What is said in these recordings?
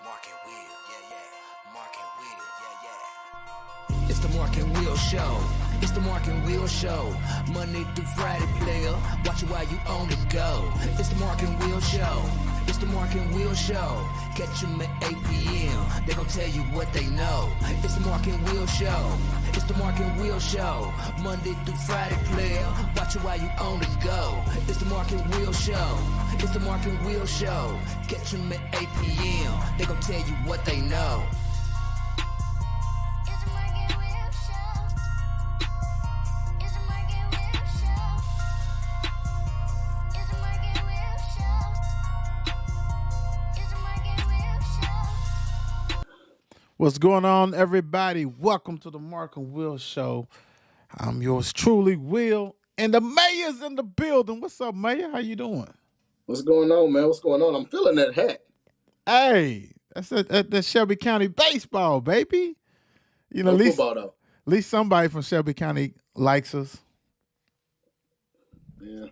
Mark and Will, yeah. Mark and Will, yeah. It's the Mark and Will Show. It's the Mark and Will Show. Monday through Friday, player. Watch it while you on the go. It's the Mark and Will Show. It's the Mark and Will Show. Catch them at 8 p.m. They gon' tell you what they know. It's the Mark and Will Show. It's the Mark and Will Show. Monday through Friday, player. Watch it while you on the go. It's the Mark and Will Show. It's the Mark and Will Show. Catch them at 8 p.m. They gon' tell you what they know. What's going on, everybody? Welcome to the Mark and Will Show. I'm yours truly, Will, and the mayor's in the building. What's up, Mayor? How you doing? What's going on, man? What's going on? I'm feeling that hat. Hey, that's the Shelby County baseball, baby. You know, No football, though. at least somebody from Shelby County likes us. Yeah.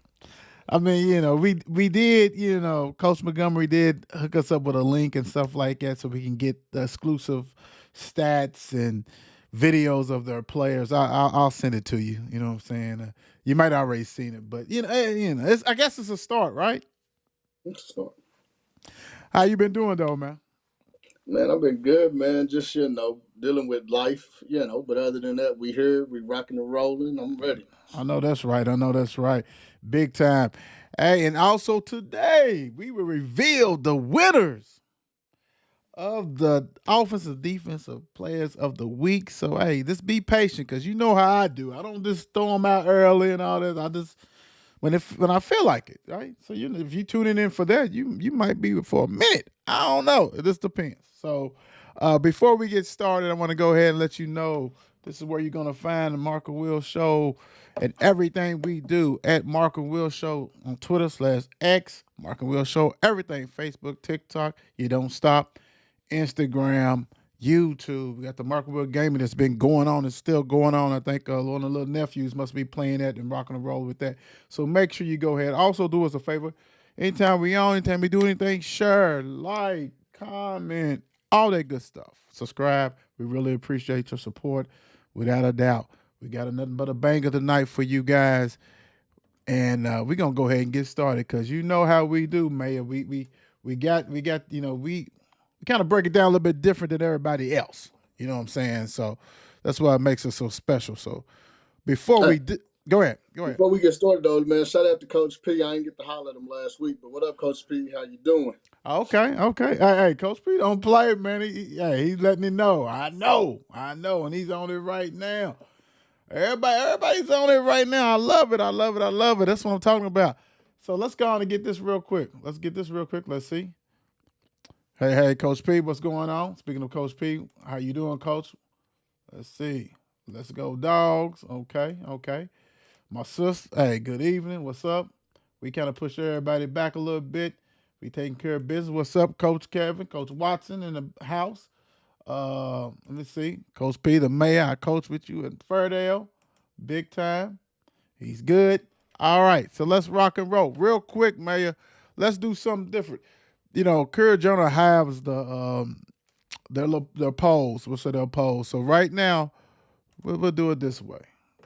I mean, you know, we did, you know, Coach Montgomery did hook us up with a link and stuff like that so we can get the exclusive stats and videos of their players. I'll send it to you. You know what I'm saying? You might already seen it, but you know, I guess it's a start, right? So, How you been doing though, man? man, I've been good, man. Just, dealing with life, But other than that, we here, we rocking and rolling. I'm ready. I know that's right. Big time. Hey, and also today we will reveal the winners of the offensive defensive players of the week. So hey, just be patient because you know how I do. I don't just throw them out early and all that. I just when I feel like it, right? So if you tuning in for that, you might be for a minute. I don't know. It just depends. So before we get started, I want to go ahead and let you know this is where you're gonna find the Mark and Will Show and everything we do at Mark and Will Show on Twitter /X, Mark and Will Show, everything, Facebook, TikTok, You Don't Stop, Instagram, YouTube. We got the Mark and Will Gaming that's been going on and still going on. I think one of the little nephews must be playing that and rocking and roll with that. So make sure you go ahead. Also do us a favor. Anytime we do anything, share, like, comment, all that good stuff. Subscribe. We really appreciate your support, without a doubt. We got nothing but a banger tonight for you guys. And we're going to go ahead and get started because you know how we do, Mayor. We got we kind of break it down a little bit different than everybody else. You know what I'm saying? So that's why it makes us so special. So before go ahead. Before we get started, though, man, shout out to Coach P. I ain't get to holler at him last week, but what up, Coach P? How you doing? Okay. Hey, Coach P don't play, man. He's letting me know. I know, and he's on it right now. Everybody's on it right now. I love it. That's what I'm talking about. So let's go on and get this real quick. Let's see. Hey, Coach P, what's going on? Speaking of Coach P, how you doing, Coach? Let's see. Let's go, dogs. Okay. My sis, hey, good evening. What's up? We kind of push everybody back a little bit. We taking care of business. What's up, Coach Kevin? Coach Watson in the house. Let me see. Coach P, the mayor, I coach with you in Fairdale. Big time. He's good. All right, so let's rock and roll. Real quick, Mayor, let's do something different. You know, Courier Journal has their polls. We'll say their polls. So right now, we'll do it this way.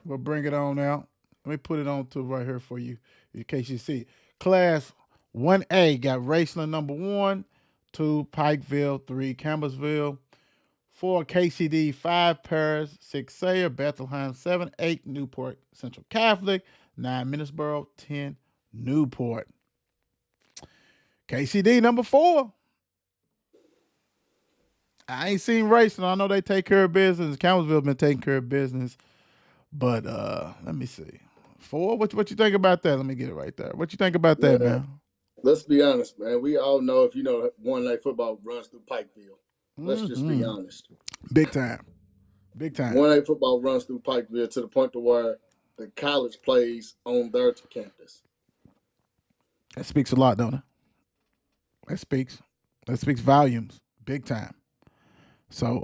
We'll bring it on out. Let me put it on to right here for you in case you see. Class 1A got Raceland number 1, 2 Pikeville, 3 Campbellsville, 4 KCD, 5 Paris, 6 Sayre, Bethlehem, 7, 8 Newport Central Catholic, 9 Middlesboro, 10 Newport. KCD number 4. I ain't seen Racing. I know they take care of business. Campbellsville been taking care of business. But let me see. 4? What you think about that? Let me get it right there. What you think about that, man? Let's be honest, man. We all know if one night football runs through Pikeville. Let's just be honest. Big time. One night football runs through Pikeville to the point to where the college plays on their campus. That speaks a lot, don't it? That speaks volumes. Big time. So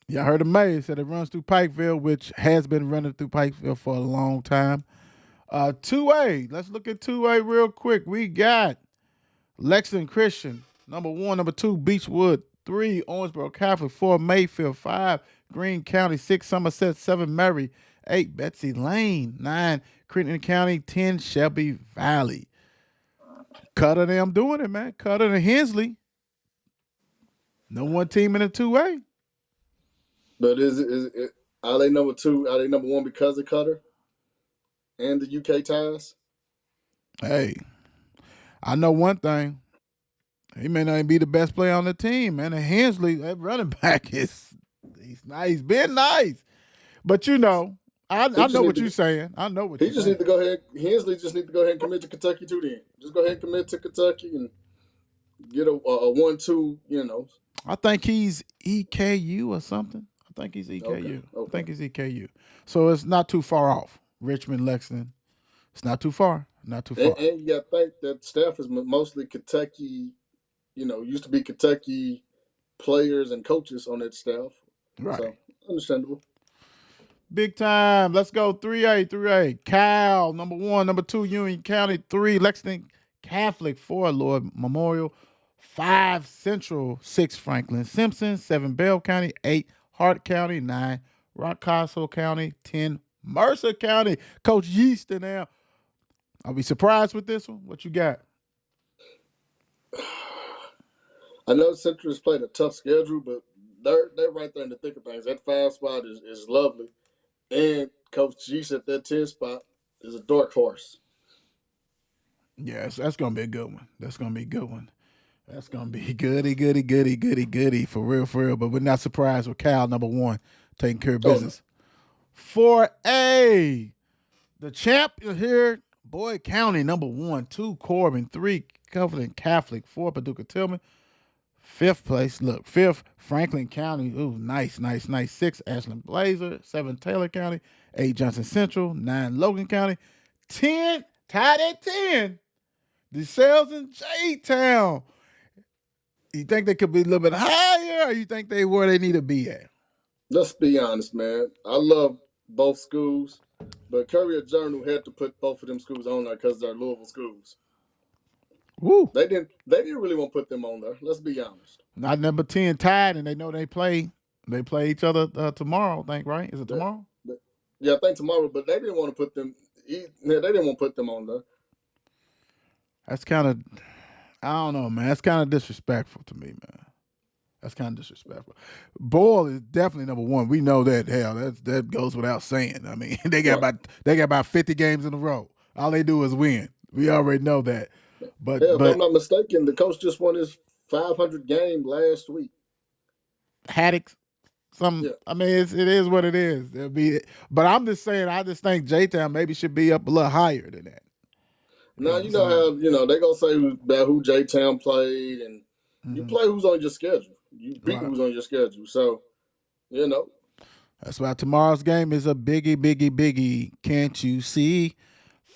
y'all heard the mayor said it runs through Pikeville, which has been running through Pikeville for a long time. 2A, let's look at 2A real quick. We got Lexington Christian, number 1, number 2, Beechwood, 3, Owensboro Catholic, 4, Mayfield, 5, Greene County, 6, Somerset, 7, Mary, 8, Betsy Lane, 9, Creighton County, 10, Shelby Valley. Cutter them doing it, man. Cutter and Hensley. No one team in the 2A. But are they number 2? Are they number 1 because of Cutter and the UK ties? Hey, I know one thing. He may not even be the best player on the team, man. And Hensley, that running back, he's nice. He's been nice. But I know what you're saying. I know what you're saying. He just need to go ahead. Hensley just need to go ahead and commit to Kentucky too. Then just go ahead and commit to Kentucky and get a 1-2. I think he's EKU or something. I think he's EKU. Okay. I think he's EKU. So it's not too far off. Richmond, Lexington. It's not too far. Not too far. And you got to think that staff is mostly Kentucky. Used to be Kentucky players and coaches on that staff. Right. So understandable. Big time. Let's go 3A. Cal, number 1. Number 2, Union County. 3, Lexington Catholic. 4, Lord Memorial. 5, Central. 6, Franklin Simpson. 7, Bell County. 8, Hart County. 9, Rockcastle County. 10, Mercer County. Coach Yeaston now. I'll be surprised with this one. What you got? I know Central has played a tough schedule, but they're right there in the thick of things. That 5 spot is lovely. And Coach G's at that 10 spot is a dark horse. Yes, that's going to be a good one. That's going to be a good one. That's going to be goody, for real. But we're not surprised with Cal, number 1, taking care of business. 4A, the champ here, Boyd County, number 1, 2, Corbin, 3, Covenant Catholic, 4, Paducah Tillman. 5th place, 5th, Franklin County. Ooh, nice. 6, Ashland Blazer. 7, Taylor County. 8, Johnson Central. 9, Logan County. 10, tied at 10, DeSales and J-Town. You think they could be a little bit higher, or you think they where they need to be at? Let's be honest, man. I love both schools, but Courier Journal had to put both of them schools on there because they're Louisville schools. Woo. They didn't really want to put them on there. Let's be honest. Not number 10 tied, and they know they play each other tomorrow, I think, right? Is it tomorrow? Yeah, I think tomorrow, but they didn't want to put them they didn't want to put them on there. That's kind of, I don't know, man. That's kind of disrespectful to me, man. That's kind of disrespectful. Boyle is definitely number 1. We know that. Hell, that goes without saying. I mean, they got about 50 games in a row. All they do is win. We already know that. But if I'm not mistaken, the coach just won his 500 game last week. Haddock, I mean, it is what it is. But I'm just saying, I just think J-Town maybe should be up a little higher than that. Now, you know how, they're going to say about who J-Town played, and you play who's on your schedule. You beat who's on your schedule. So, That's why tomorrow's game is a biggie. Can't you see?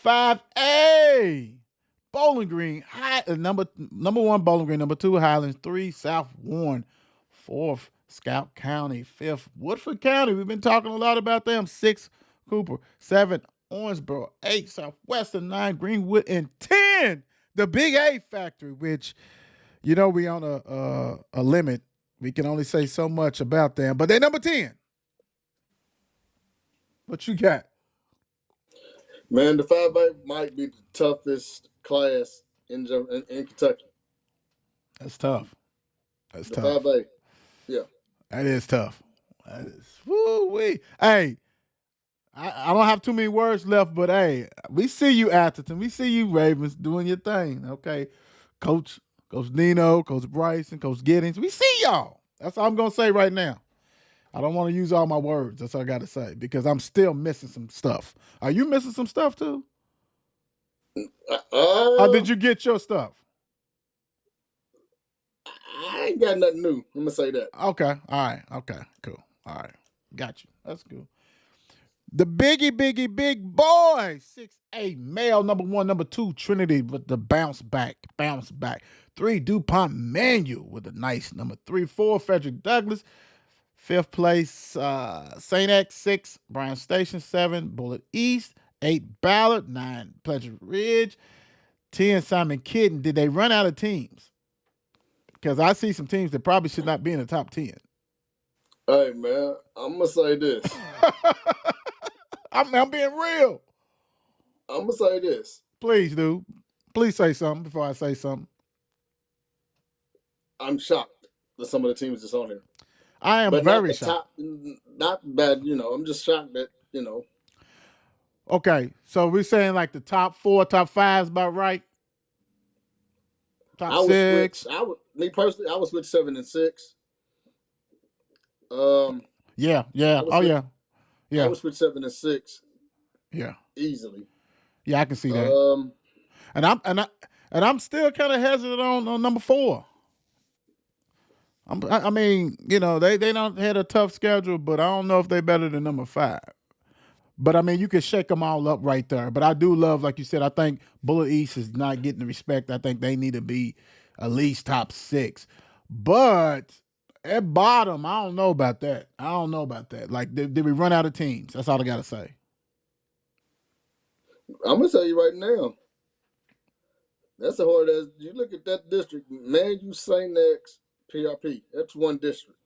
5A. Bowling Green, number 1, Bowling Green, number 2, Highlands, 3, South Warren, 4th, Scott County, 5th, Woodford County. We've been talking a lot about them. 6, Cooper, 7, Owensboro, 8, Southwestern, 9, Greenwood, and 10, the Big A Factory, which, we on a limit. We can only say so much about them, but they're number 10. What you got? Man, the 5A might be the toughest class in Kentucky. That's tough. That's the tough. 5A. Yeah. That is tough. That is woo-wee. Hey, I don't have too many words left, but hey, we see you, Atherton. We see you, Ravens, doing your thing. Okay. Coach Nino, Coach Bryson, Coach Giddings. We see y'all. That's all I'm gonna say right now. I don't want to use all my words. That's all I gotta say, because I'm still missing some stuff. Are you missing some stuff too? Or did you get your stuff? I ain't got nothing new. I'm going to say that. Okay. All right. Okay. Cool. All right. Got you. That's cool. The big boy. 6'8", male, number 1, number 2, Trinity with the bounce back. 3, DuPont Manual with a nice number 3. 4, Frederick Douglass. 5th place, St. X. 6, Brown Station. 7, Bullitt East. 8, Ballard. 9, Pleasure Ridge. 10, Simon Kidden. Did they run out of teams? Because I see some teams that probably should not be in the top 10. Hey, man, I'm going to say this. I'm being real. I'm going to say this. Please, dude. Please say something before I say something. I'm shocked that some of the teams that's on here. I am but very shocked. Not bad, I'm just shocked that, Okay, so we're saying like the top 4, top 5 is about right? Top 6? Me personally, I would switch 7 and 6. Yeah. Yeah. I would switch 7 and 6. Yeah. Easily. Yeah, I can see that. And I'm still kind of hesitant on number 4. I mean, they don't had a tough schedule, but I don't know if they're better than number 5. But I mean, you can shake them all up right there. But I do love, like you said, I think Bullitt East is not getting the respect. I think they need to be at least top 6. But at bottom, I don't know about that. Like, did we run out of teams? That's all I got to say. I'm going to tell you right now. That's a hard as you look at that district, man. You say next PRP. That's one district.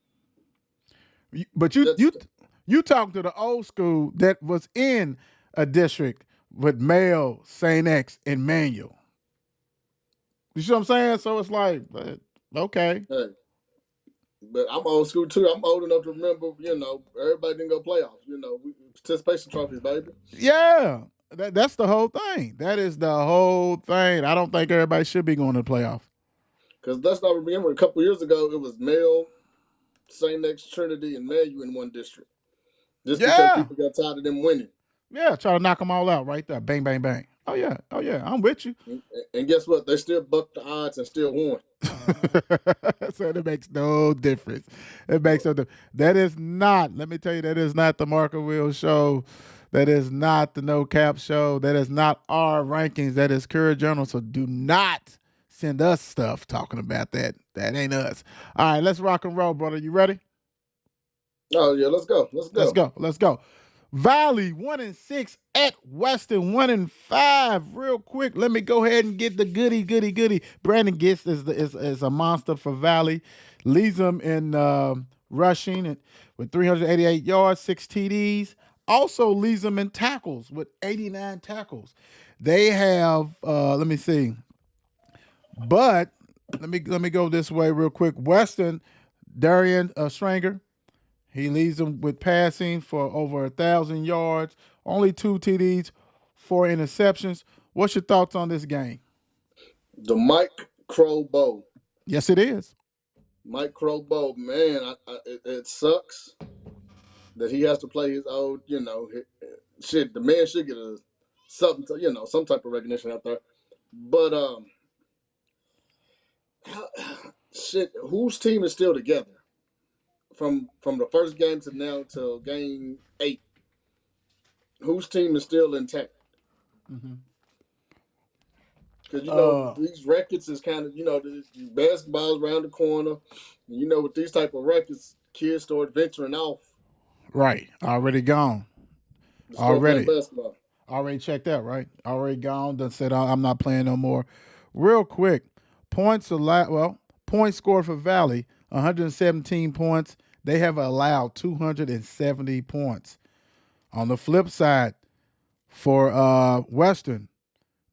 But you talk to the old school that was in a district with Male, St. X, and Manual. You see what I'm saying? So it's like, okay. Hey, but I'm old school too. I'm old enough to remember, everybody didn't go playoffs. Participation trophies, baby. Yeah. That's the whole thing. That is the whole thing. I don't think everybody should be going to the playoffs. Because let's not remember, a couple years ago, it was Male, St. X, Trinity, and Manual in one district. Just because people got tired of them winning. Yeah, try to knock them all out right there. Bang, bang, bang. Oh, yeah. I'm with you. And guess what? They still bucked the odds and still won. So it makes no difference. It makes no difference. That is not, let me tell you, that is not the Market Wheel Show. That is not the No Cap Show. That is not our rankings. That is Courier Journal. So do not send us stuff talking about that. That ain't us. All right, let's rock and roll, brother. You ready? Oh, yeah, let's go. Let's go. Valley 1-6 at Western 1-5. Real quick, let me go ahead and get the goody. Brandon Gist is a monster for Valley. Leads them in rushing with 388 yards, 6 TDs. Also leads them in tackles with 89 tackles. They have let me see. But let me go this way real quick. Western, Darian Stranger. He leads them with passing for over 1,000 yards, only 2 TDs, 4 interceptions. What's your thoughts on this game? The Mike Crow Bowl. Yes, it is. Mike Crow Bowl, man, it sucks that he has to play his old, shit. The man should get some type of recognition out there. But shit, whose team is still together? From the first game to now till game 8, whose team is still intact? Because these records is kind of the basketball's around the corner, and with these type of records, kids start venturing off. Right, already gone. Already checked out. Right, already gone. Done said I'm not playing no more. Real quick, points scored for Valley 117 points. They have allowed 270 points. On the flip side, for Western,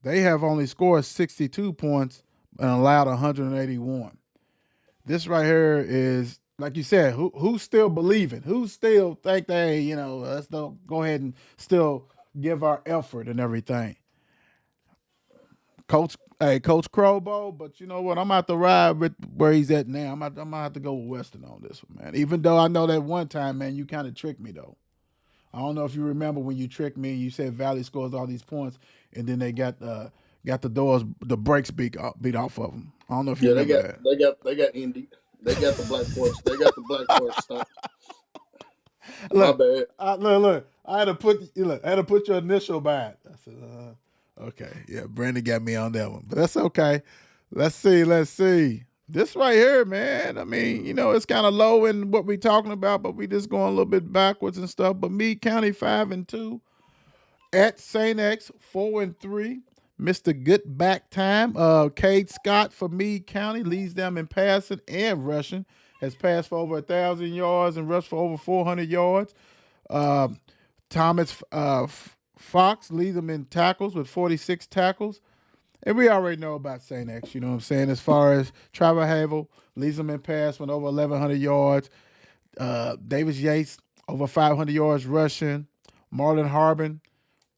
they have only scored 62 points and allowed 181. This right here is, like you said, who's still believing? Who still think they, let's go ahead and still give our effort and everything. Coach Crowbo, but you know what? I'm out to ride with where he's at now. I'm gonna have to go with Western on this one, man. Even though I know that one time, man, you kind of tricked me though. I don't know if you remember when you tricked me and you said Valley scores all these points, and then they got the brakes beat off of them. I don't know if you remember that. They got Indy. They got the Black Force. They got the Black Force stuff. Look, My bad. Look. I had to put your initial by it. I said, okay, yeah, Brandon got me on that one, but that's okay. Let's see. This right here, man, I mean, it's kind of low in what we're talking about, but we just going a little bit backwards and stuff. But Meade County 5-2, at St. X 4-3, Mr. Good Back Time. Cade Scott for Meade County leads them in passing and rushing. Has passed for over 1,000 yards and rushed for over 400 yards. Thomas Fox leads them in tackles with 46 tackles. And we already know about St. X, you know what I'm saying? As far as Trevor Havel leads them in pass with over 1,100 yards. Davis Yates over 500 yards rushing. Marlon Harbin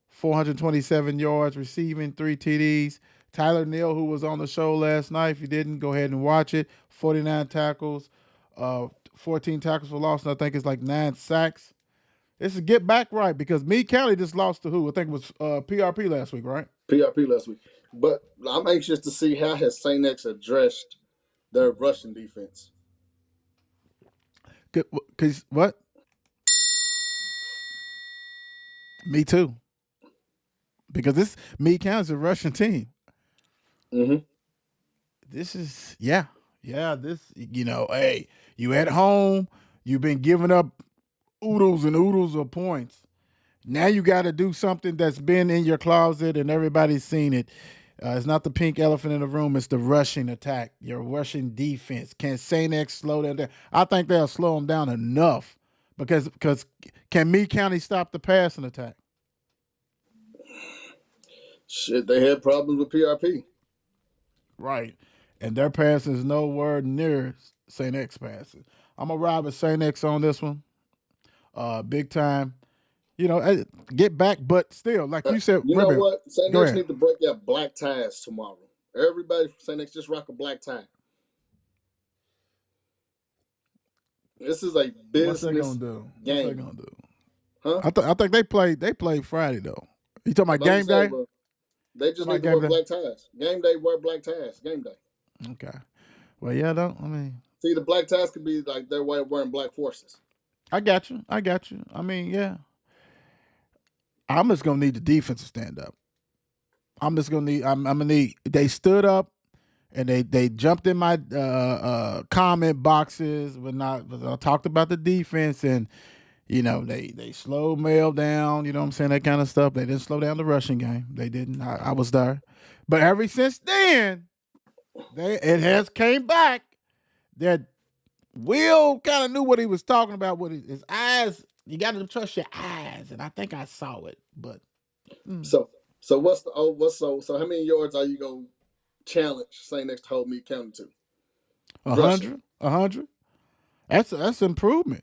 427 yards receiving, 3 TDs. Tyler Neal, who was on the show last night, if you didn't, go ahead and watch it. 49 tackles, 14 tackles for loss, and I think it's like 9 sacks. This is get back right because Meade County just lost to who? I think it was PRP last week, right? PRP last week. But I'm anxious to see how has St. X addressed their rushing defense. Because what? Me too. Because this Meade County is a Russian team. Mm-hmm. This is this, hey, you at home, you've been giving up oodles and oodles of points. Now you got to do something that's been in your closet and everybody's seen it. It's not the pink elephant in the room. It's the rushing attack, your rushing defense. Can St. X slow them down? I think they'll slow them down enough because can Meade County stop the passing attack? Shit, they had problems with PRP. Right. And their passing is nowhere near St. X passing. I'm going to ride with St. X on this one. Big time. Get back, but still, like you said. You know what? St. X need to break out black ties tomorrow. Everybody from St. X just rock a black tie. This is a business game. What's they gonna do? Huh? I think they played Friday though. You talking about game day? They just need to wear black ties. Game day, wear black ties. Game day. Okay. Well, yeah, see, the black ties could be like their way of wearing black forces. I got you. I mean, yeah. I'm just gonna need the defense to stand up. I'm gonna need. They stood up and they jumped in my comment boxes when I talked about the defense and they slowed Mail down. You know what I'm saying, that kind of stuff. They didn't slow down the rushing game. They didn't. I was there, but ever since then, it has came back that Will kind of knew what he was talking about with his eyes. You got to trust your eyes, and I think I saw it. But so how many yards are you gonna challenge St. X to hold Meade County to? 100. 100. That's improvement.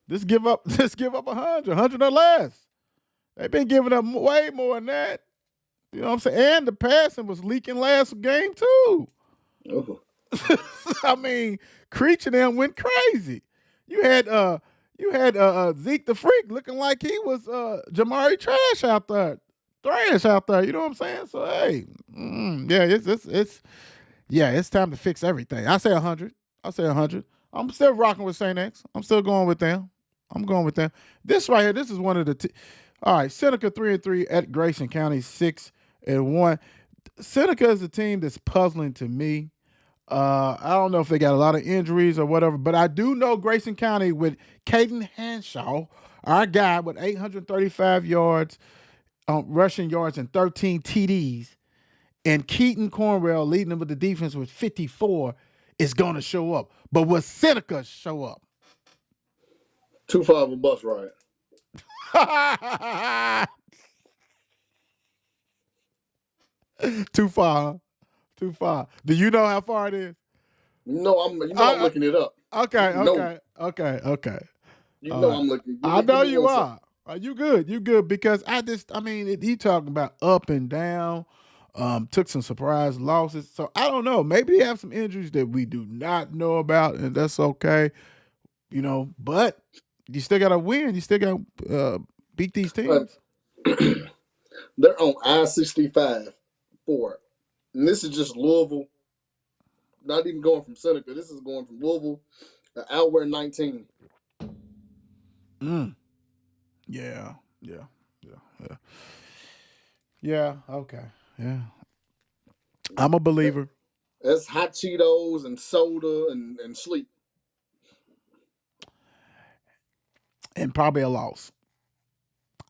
Just give up 100 or less. They've been giving up way more than that. You know what I'm saying? And the passing was leaking last game too. Oh. I mean, Creech and them went crazy. You had Zeke the Freak looking like he was Jamari Trash out there. Thrash out there. You know what I'm saying? So hey, it's time to fix everything. I say 100. I'm still rocking with St. X. I'm still going with them. This right here, this is one of the all right, Seneca 3-3 at Grayson County 6-1. Seneca is a team that's puzzling to me. I don't know if they got a lot of injuries or whatever, but I do know Grayson County with Caden Hanshaw, our guy with 835 yards, rushing yards and 13 TDs, and Keaton Cornwell leading them with the defense with 54 is going to show up. But will Seneca show up? Too far of a bus ride. Too far. Do you know how far it is? No, I'm looking it up. Okay. You know I'm looking. I know you are. You good because he talking about up and down. Took some surprise losses. So I don't know. Maybe they have some injuries that we do not know about, and that's okay. But you still got to win. You still got to beat these teams. They're on I-65 for, and this is just Louisville. Not even going from Seneca. This is going from Louisville to Outward 19. Yeah. Okay. Yeah. I'm a believer. That's hot Cheetos and soda and sleep. And probably a loss.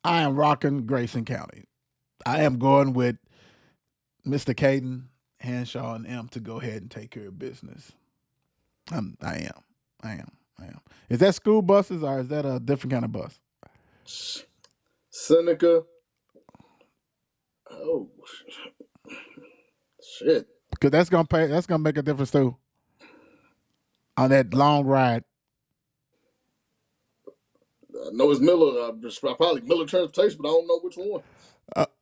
I am rocking Grayson County. I am going with Mr. Caden, Henshaw, and M to go ahead and take care of business. I am. Is that school buses or is that a different kind of bus? Seneca. Oh, shit. Because that's gonna make a difference too. On that long ride. I know it's Miller. Probably Miller Transportation, but I don't know which one.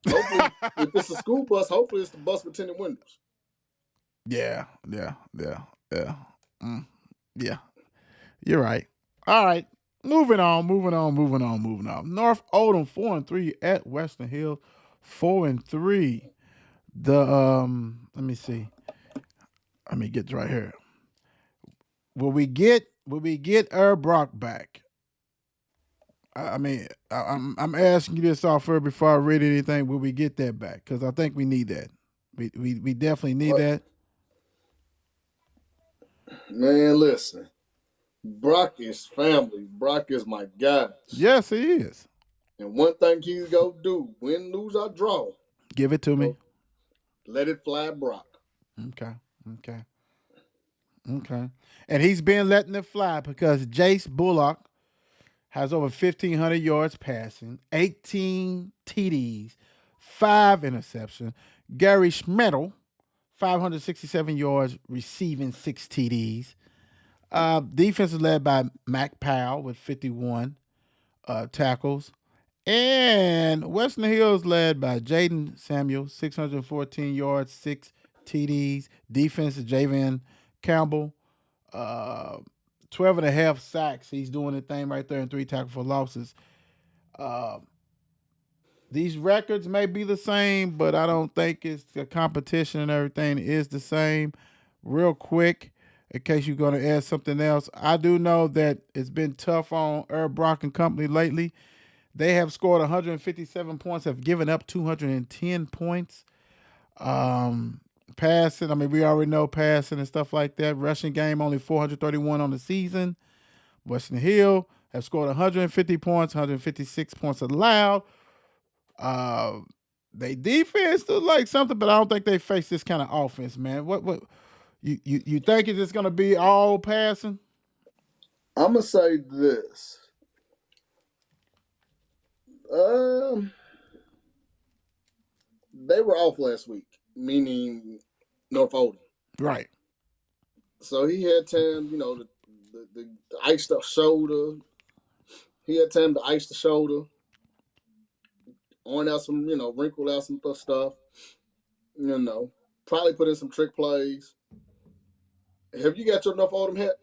Hopefully, if it's a school bus, hopefully it's the bus with tinted windows. Yeah. Yeah. You're right. All right. Moving on. North Oldham 4-3 at Western Hills 4-3. Let me see. Let me get right here. Will we get Brock back? I'm asking you this off here before I read anything. Will we get that back? Because I think we need that. We definitely need that. Man, listen. Brock is family. Brock is my guy. Yes, he is. And one thing he's going to do, win, lose, or draw. Give it to me. Let it fly, Brock. Okay. And he's been letting it fly because Jace Bullock has over 1,500 yards passing, 18 TDs, 5 interceptions. Gary Schmettle, 567 yards receiving, 6 TDs. Defense is led by Mac Powell with 51 tackles. And Western Hills led by Jaden Samuel, 614 yards, 6 TDs. Defense is Javian Campbell, 12 and a half sacks. He's doing the thing right there in 3 tackles for losses. These records may be the same, but I don't think it's the competition and everything is the same. Real quick, in case you're going to add something else, I do know that it's been tough on Brock and company lately. They have scored 157 points, have given up 210 points. Passing, we already know passing and stuff like that. Rushing game, only 431 on the season. Western Hill have scored 150 points, 156 points allowed. They defense look like something, but I don't think they face this kind of offense, man. What you think it's just gonna be all passing? I'm gonna say this. They were off last week, meaning North Oldham. Right. So he had time, to ice the shoulder. He had time to ice the shoulder, iron out some, wrinkle out some stuff. Probably put in some trick plays. Have you got your North Oldham hat?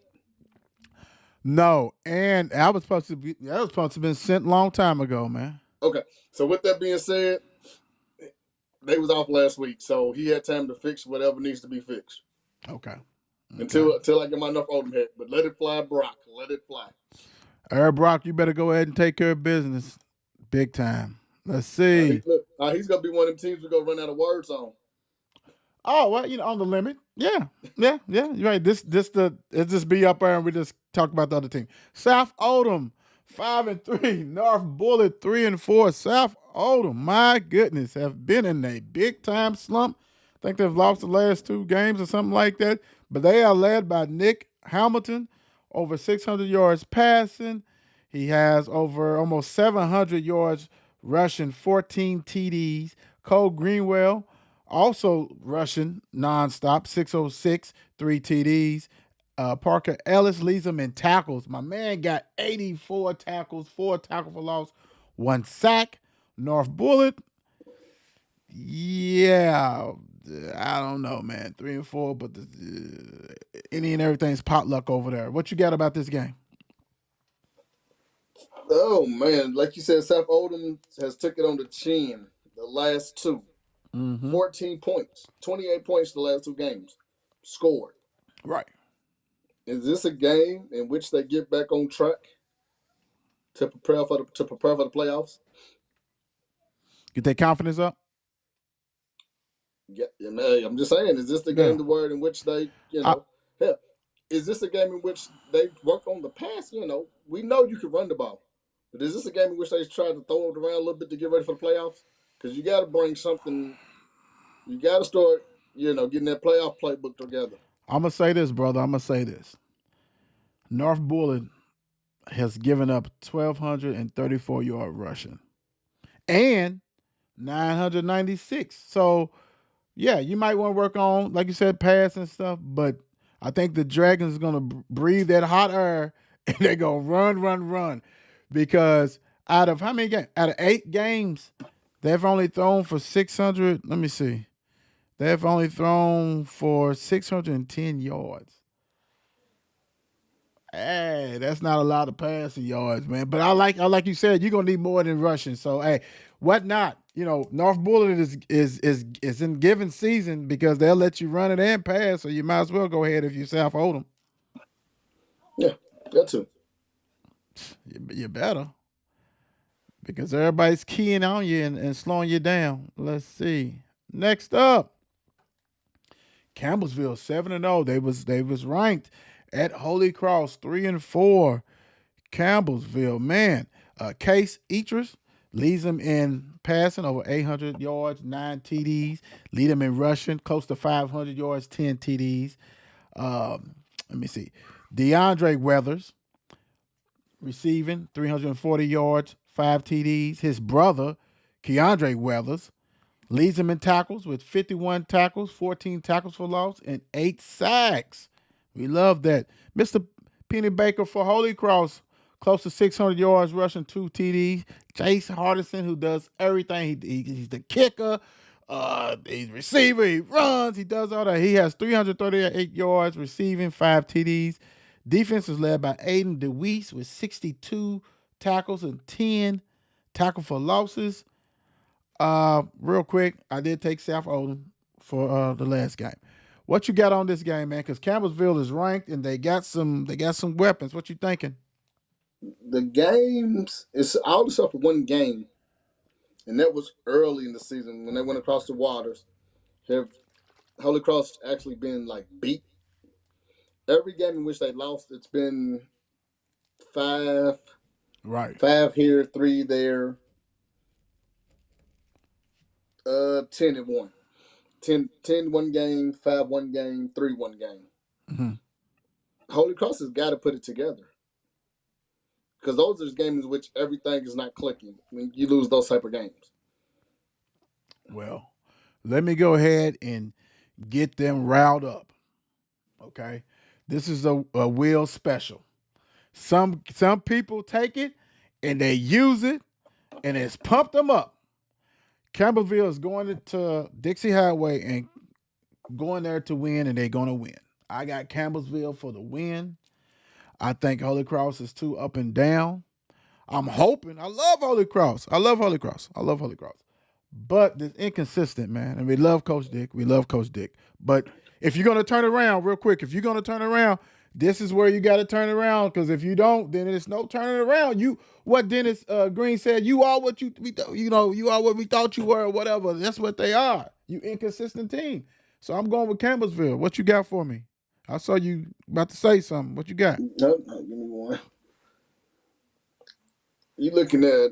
No, and that was supposed to have been sent a long time ago, man. Okay, so with that being said, they was off last week, so he had time to fix whatever needs to be fixed. Okay. Until I get my North Oldham hat, but let it fly, Brock. Let it fly. All right, Brock, you better go ahead and take care of business, big time. Let's see. He's gonna be one of them teams we're gonna run out of words on. Oh well, on the limit. Yeah. You're right. This just be up there and we just talk about the other team. South Oldham 5-3, North Bullitt 3-4. South Oldham, my goodness, have been in a big time slump. I think they've lost the last 2 games or something like that. But they are led by Nick Hamilton, over 600 yards passing. He has over almost 700 yards rushing, 14 TDs. Cole Greenwell, also rushing nonstop, 606, 3 TDs. Parker Ellis leads them in tackles. My man got 84 tackles, 4 tackles for loss, 1 sack. North Bullitt, yeah, I don't know, man. 3-4, but any and everything's potluck over there. What you got about this game? Oh man, like you said, South Oldham has took it on the chin the last 2. 14 points, 28 points the last 2 games scored. Right. Is this a game in which they get back on track to prepare for the playoffs? Get their confidence up? Yeah, man, I'm just saying, is this the game in which they, is this a game in which they work on the pass? We know you can run the ball, but is this a game in which they try to throw it around a little bit to get ready for the playoffs? Because you got to bring something You got to start, getting that playoff playbook together. I'm gonna say this, brother. I'm gonna say this. North Bullitt has given up 1,234 yard rushing and 996. So yeah, you might want to work on, like you said, pass and stuff. But I think the Dragons is gonna breathe that hot air and they're gonna run, because out of how many games? Out of 8 games, they've only thrown for 600. Let me see. They've only thrown for 610 yards. Hey, that's not a lot of passing yards, man. But I like you said, you're gonna need more than rushing. So hey, what not? North Bullitt is in given season because they'll let you run it and pass, so you might as well go ahead if you South Oldham. Yeah, that too. You better. Because everybody's keying on you and slowing you down. Let's see. Next up, Campbellsville 7-0. They was ranked at Holy Cross 3-4. Campbellsville, man. Case Eaters leads them in passing over 800 yards, 9 TDs. Lead them in rushing close to 500 yards, 10 TDs. Let me see. DeAndre Weathers receiving 340 yards, 5 TDs. His brother, Keandre Weathers, leads him in tackles with 51 tackles, 14 tackles for loss, and 8 sacks. We love that. Mr. Penny Baker for Holy Cross, close to 600 yards, rushing 2 TDs. Chase Hardison, who does everything. He's the kicker. He's receiver. He runs. He does all that. He has 338 yards, receiving 5 TDs. Defense is led by Aiden DeWeese with 62 tackles and 10 tackle for losses. Real quick, I did take South Oldham for the last game. What you got on this game, man? Because Campbellsville is ranked and they got some weapons. What you thinking? The games, it's all except for one game, and that was early in the season when they went across the waters. Have Holy Cross actually been beat? Every game in which they lost, it's been 5. Right. 5 here, 3 there. 10-1. 10 one game, 5 one game, 3 one game. Mm-hmm. Holy Cross has got to put it together. Because those are games in which everything is not clicking. I mean, you lose those type of games. Well, let me go ahead and get them riled up. Okay? This is a Will special. Some people take it and they use it and it's pumped them up. Campbellsville is going to Dixie Highway and going there to win, and they're going to win. I got Campbellsville for the win. I think Holy Cross is too up and down. I'm hoping. I love Holy Cross. But it's inconsistent, man. And we love Coach Dick. But if you're going to turn around, real quick, this is where you got to turn around, because if you don't, then there's no turning around. What Dennis Green said, you are what you are what we thought you were, or whatever. That's what they are. You inconsistent team. So I'm going with Campbellsville. What you got for me? I saw you about to say something. What you got? No, give me one. You looking at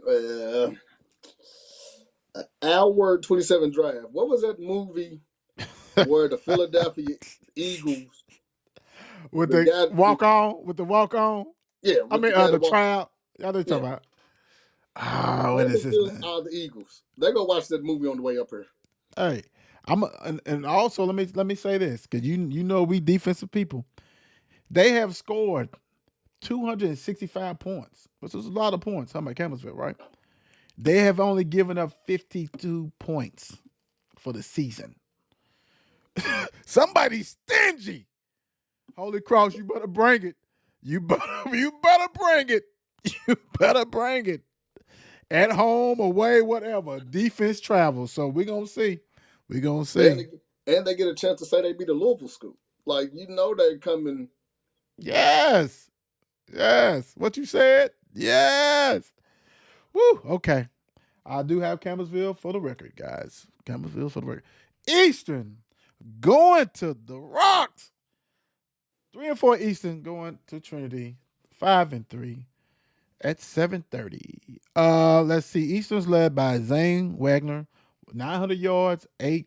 an hour 27 drive. What was that movie where the Philadelphia Eagles with the walk on? Yeah. The tryout. Y'all know what you're talking about. What is this? The Eagles. They're gonna watch that movie on the way up here. Hey, and also let me say this, because you know we defensive people. They have scored 265 points, which is a lot of points. How about Campbellsville, right? They have only given up 52 points for the season. Somebody's stingy. Holy Cross, you better bring it. You better bring it. You better bring it. At home, away, whatever. Defense travels. So we're going to see. And they get a chance to say they beat a Louisville school. They're coming. Yes. What you said? Yes. Woo. Okay. I do have Campbellsville for the record, guys. Eastern going to the Rocks. 3-4 Eastern going to Trinity. 5-3 at 7:30. Let's see. Eastern's led by Zane Waggener, 900 yards, 8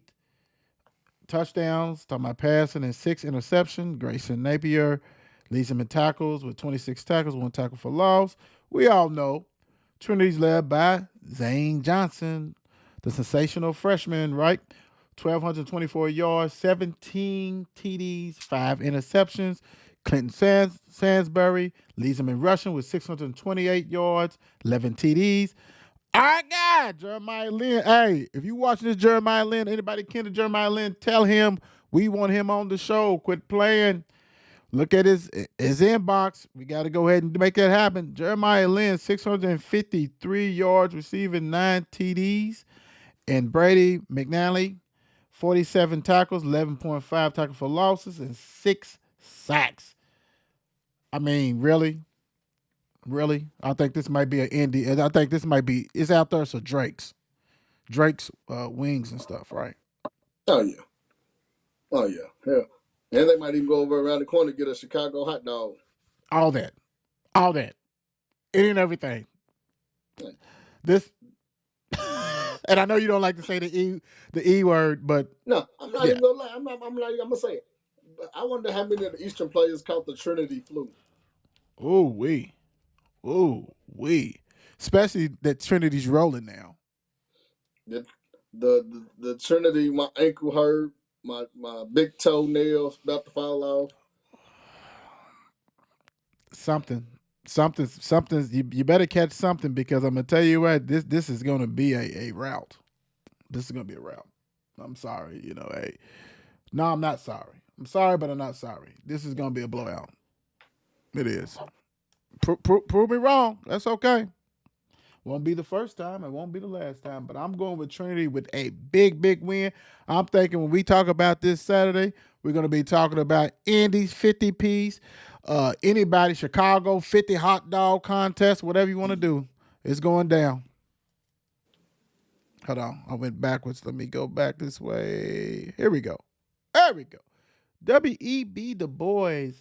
touchdowns, talking about passing, and 6 interceptions. Grayson Napier leads him in tackles with 26 tackles, 1 tackle for loss. We all know Trinity's led by Zane Johnson, the sensational freshman, right? 1,224 yards, 17 TDs, 5 interceptions. Clinton Sansbury leads him in rushing with 628 yards, 11 TDs. Our guy, Jeremiah Lin. Hey, if you watching this Jeremiah Lin, anybody kin to Jeremiah Lin, tell him we want him on the show. Quit playing. Look at his inbox. We got to go ahead and make that happen. Jeremiah Lin, 653 yards, receiving 9 TDs. And Brady McNally, 47 tackles, 11.5 tackles for losses, and 6 sacks. I mean, really? Really? I think this might be an indie. And I think this might be, it's out there, so Drake's wings and stuff, right? Oh, yeah. Oh, yeah. Hell. And they might even go over around the corner and get a Chicago hot dog. All that. Any and everything. This, and I know you don't like to say the E word, but. No, I'm not even going to lie. I'm not even going to say it. But I wonder how many of the Eastern players caught the Trinity flu. Ooh, wee. Especially that Trinity's rolling now. The Trinity, my ankle hurt, my big toenails about to fall off. Something. You better catch something, because I'm gonna tell you what, this is gonna be a rout. This is gonna be a rout. I'm sorry, hey. No, I'm not sorry. I'm sorry, but I'm not sorry. This is gonna be a blowout. It is. Prove me wrong. That's okay. Won't be the first time. It won't be the last time. But I'm going with Trinity with a big, big win. I'm thinking when we talk about this Saturday, we're going to be talking about Indy's 50-piece, anybody, Chicago 50 hot dog contest, whatever you want to do. It's going down. Hold on. I went backwards. Let me go back this way. Here we go. There we go. W.E.B. DuBois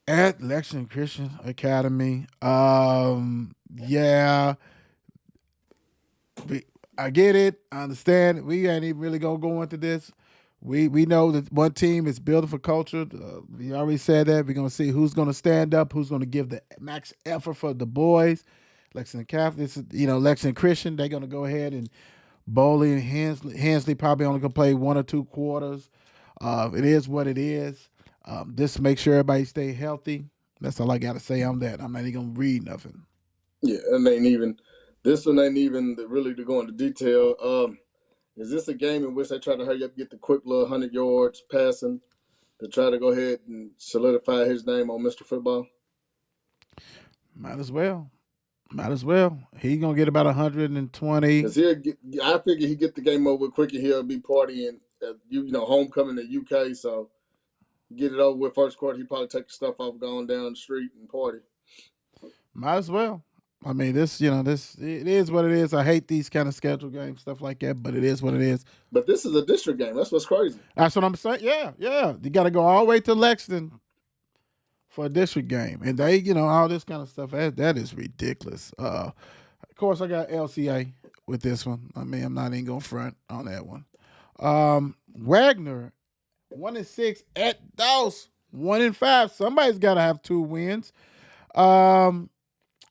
at Lexington Christian Academy. Yeah. I get it. I understand. We ain't even really going to go into this. We know that one team is building for culture. We already said that. We're going to see who's going to stand up, who's going to give the max effort for the boys. Lexington Catholic, Lexington Christian, they're going to go ahead and Bowley and Hensley probably only going to play 1 or 2 quarters. It is what it is. Just make sure everybody stay healthy. That's all I got to say on that. I'm not even going to read nothing. Yeah, and this one ain't even really to go into detail. Is this a game in which they try to hurry up, get the quick little 100 yards passing to try to go ahead and solidify his name on Mr. Football? Might as well. He going to get about 120. I figure he get the game over quicker. He'll be partying at, homecoming in UK, so get it over with first quarter. He probably take the stuff off, going down the street and party. Might as well. I mean, it is what it is. I hate these kind of schedule games, stuff like that, but it is what it is. But this is a district game. That's what's crazy. That's what I'm saying. Yeah. You got to go all the way to Lexington for a district game. And they, all this kind of stuff, that is ridiculous. Of course, I got LCA with this one. I mean, I'm not even going to front on that one. Waggener, 1-6 at Dawes, 1-5. Somebody's got to have 2 wins.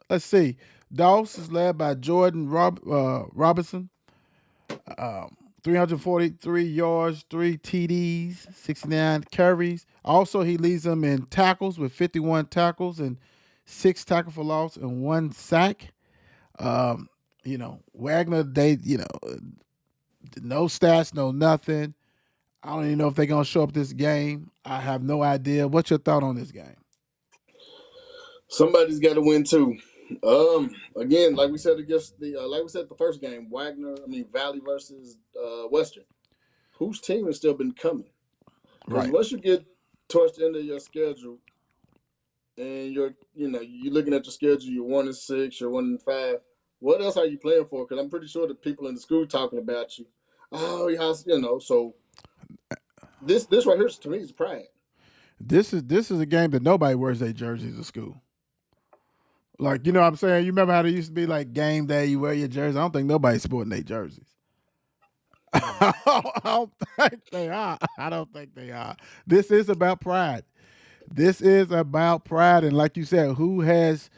Let's see. Dawes is led by Jordan Robinson. 343 yards, 3 TDs, 69 carries. Also, he leads them in tackles with 51 tackles and 6 tackles for loss and 1 sack. Waggener, they, no stats, no nothing. I don't even know if they're going to show up this game. I have no idea. What's your thought on this game? Somebody's got to win too. Again, like we said the first game, Valley versus Western. Whose team has still been coming? Right. Once you get towards the end of your schedule, and you're looking at your schedule, you're 1-6, you're 1-5. What else are you playing for? Because I'm pretty sure the people in the school talking about you. Oh, yeah, so this right here to me is pride. This is a game that nobody wears their jerseys at school. Like, what I'm saying? You remember how there used to be like game day, you wear your jersey? I don't think nobody's sporting their jerseys. I don't think they are. I don't think they are. This is about pride. This is about pride, and like you said, who has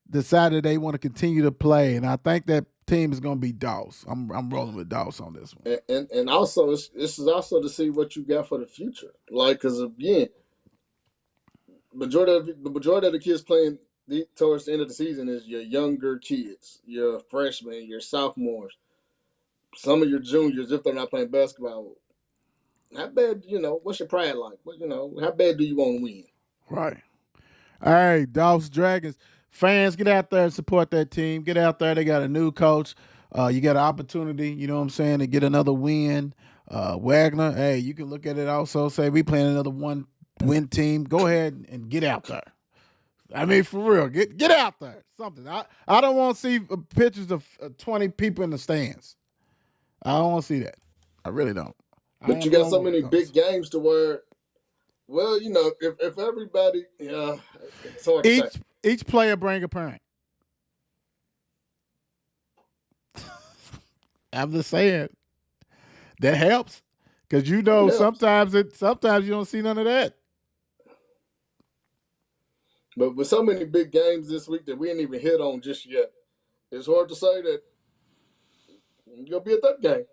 decided they want to continue to play? And I think that team is going to be Doss. I'm rolling with Doss on this one. And also, this is also to see what you got for the future. Like, because again, the majority of the kids playing towards the end of the season is your younger kids, your freshmen, your sophomores, some of your juniors if they're not playing basketball. How bad, what's your pride like? How bad do you want to win? Right. All right, Doss Dragons. Fans, get out there and support that team. Get out there. They got a new coach. You got an opportunity, you know what I'm saying, to get another win. Waggener, hey, you can look at it also, say we playing another one-win team. Go ahead and get out there. I mean, for real, get out there. Something. I don't want to see pictures of 20 people in the stands. I don't want to see that. I really don't. But you got so many big games to where, well, if everybody, it's hard to say. Each player bring a parent. I'm just saying that helps because sometimes you don't see none of that. But with so many big games this week that we ain't even hit on just yet, it's hard to say that you'll be at that game.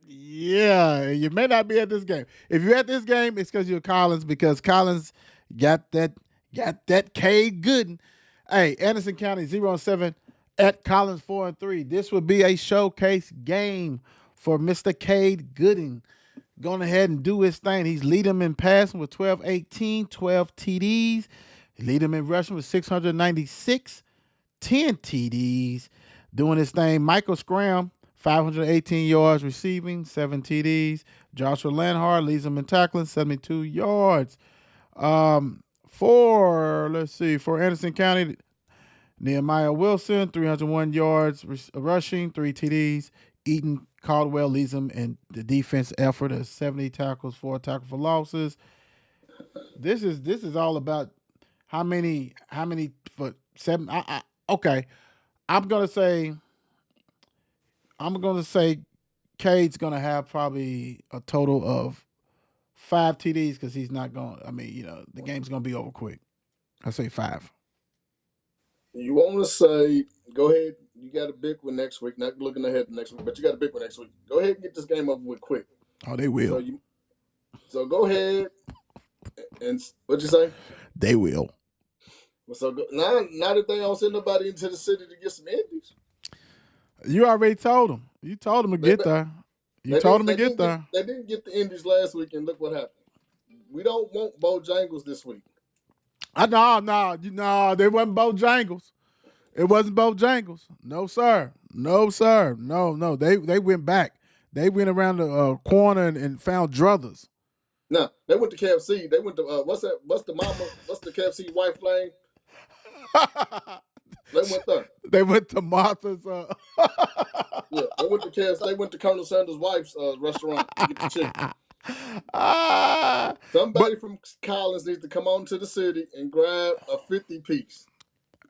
Yeah, you may not be at this game. If you're at this game, it's because you're Collins, because Collins got that Cade Gooden. Hey, Anderson County 0-7 at Collins 4-3. This would be a showcase game for Mr. Cade Gooden. Going ahead and do his thing. He's leading them in passing with 12-18, 12 TDs. He lead them in rushing with 696, 10 TDs. Doing his thing. Michael Scram, 518 yards receiving, 7 TDs. Joshua Lanhard leads them in tackling, 72 yards. For Anderson County, Nehemiah Wilson, 301 yards rushing, 3 TDs. Eaton Caldwell leads them in the defense effort of 70 tackles, 4 tackles for losses. This is all about how many for 7. Okay, I'm gonna say Cade's gonna have probably a total of 5 TDs because he's not going. I mean, the game's gonna be over quick. I say 5. You want to say, go ahead. You got a big one next week. Not looking ahead to next week, but you got a big one next week. Go ahead and get this game over with quick. Oh, they will. So go ahead and what'd you say? They will. Well, so now that they don't send nobody into the city to get some Indies. You already told them. You told them to get there. You told them to get there. They didn't get the Indies last week, and look what happened. We don't want Bojangles this week. No, they wasn't Bojangles. It wasn't Bojangles. No, sir. No, sir. No. They went back. They went around the corner and found Druthers. No, they went to KFC. They went to what's the KFC wife name? They went there. They went to Martha's. Yeah, they went to KFC. They went to Colonel Sanders' wife's restaurant to get the chicken. Somebody from Collins needs to come on to the city and grab a 50 piece.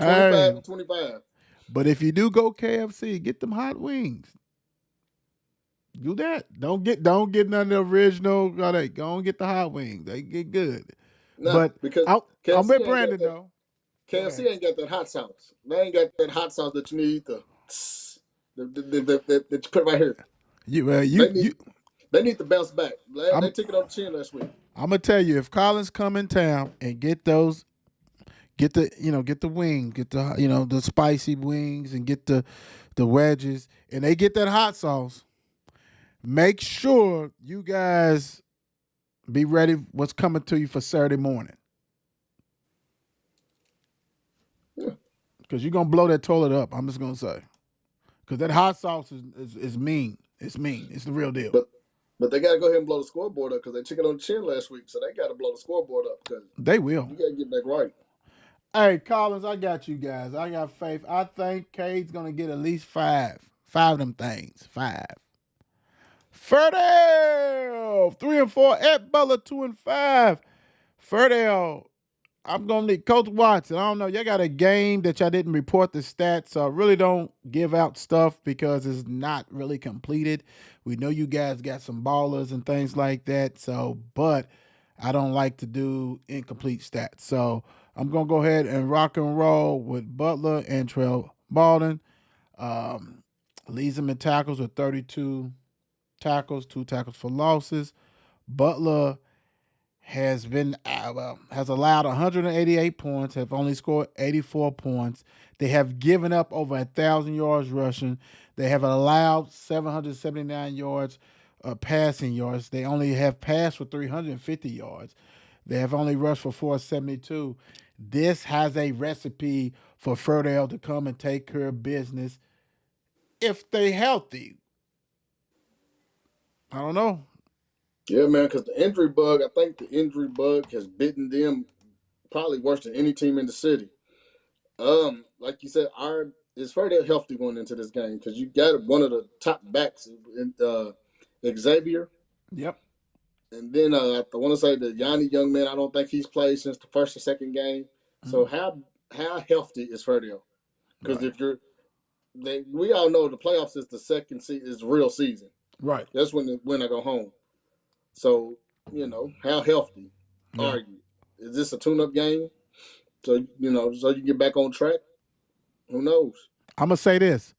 25 and 25. But if you do go KFC, get them hot wings. Do that. Don't get none of the original. Go and get the hot wings. They get good. No, but because I'm with Brandon though. KFC ain't got that hot sauce. They ain't got that hot sauce that you need that you put right here. They need to bounce back. They took it on the chin last week. I'm gonna tell you, if Collins come in town and get the wing, get the the spicy wings and get the wedges, and they get that hot sauce, make sure you guys be ready what's coming to you for Saturday morning. Yeah. Because you're gonna blow that toilet up. I'm just gonna say. Because that hot sauce is mean. It's mean. It's the real deal. But they got to go ahead and blow the scoreboard up because they took it on the chin last week. So they got to blow the scoreboard up because they will. You got to get back right. Hey, Collins, I got you guys. I got faith. I think Cade's going to get at least 5. 5 of them things. 5. Fairdale, 3-4 at Butler, 2-5. Fairdale, I'm gonna need Coach Watson. I don't know. Y'all got a game that y'all didn't report the stats, so really don't give out stuff because it's not really completed. We know you guys got some ballers and things like that. So, but I don't like to do incomplete stats. So I'm gonna go ahead and rock and roll with Butler and Trail Baldwin. Leads them in tackles with 32 tackles, 2 tackles for losses. Butler has allowed 188 points, have only scored 84 points. They have given up over 1,000 yards rushing. They have allowed 779 yards passing yards. They only have passed for 350 yards. They have only rushed for 472. This has a recipe for Fairdale to come and take care of business if they healthy. I don't know. Yeah, man, because the injury bug, I think the injury bug has bitten them probably worse than any team in the city. Like you said, is Fairdale healthy going into this game? Because you got one of the top backs in Xavier. Yep. And then I want to say the Yanni young man, I don't think he's played since the first or second game. Mm-hmm. So how healthy is Fairdale? Because if we all know the playoffs is the second is the real season. Right. That's when I go home. So, how healthy are you? Is this a tune-up game? So, so you get back on track? Who knows? I'm going to say this.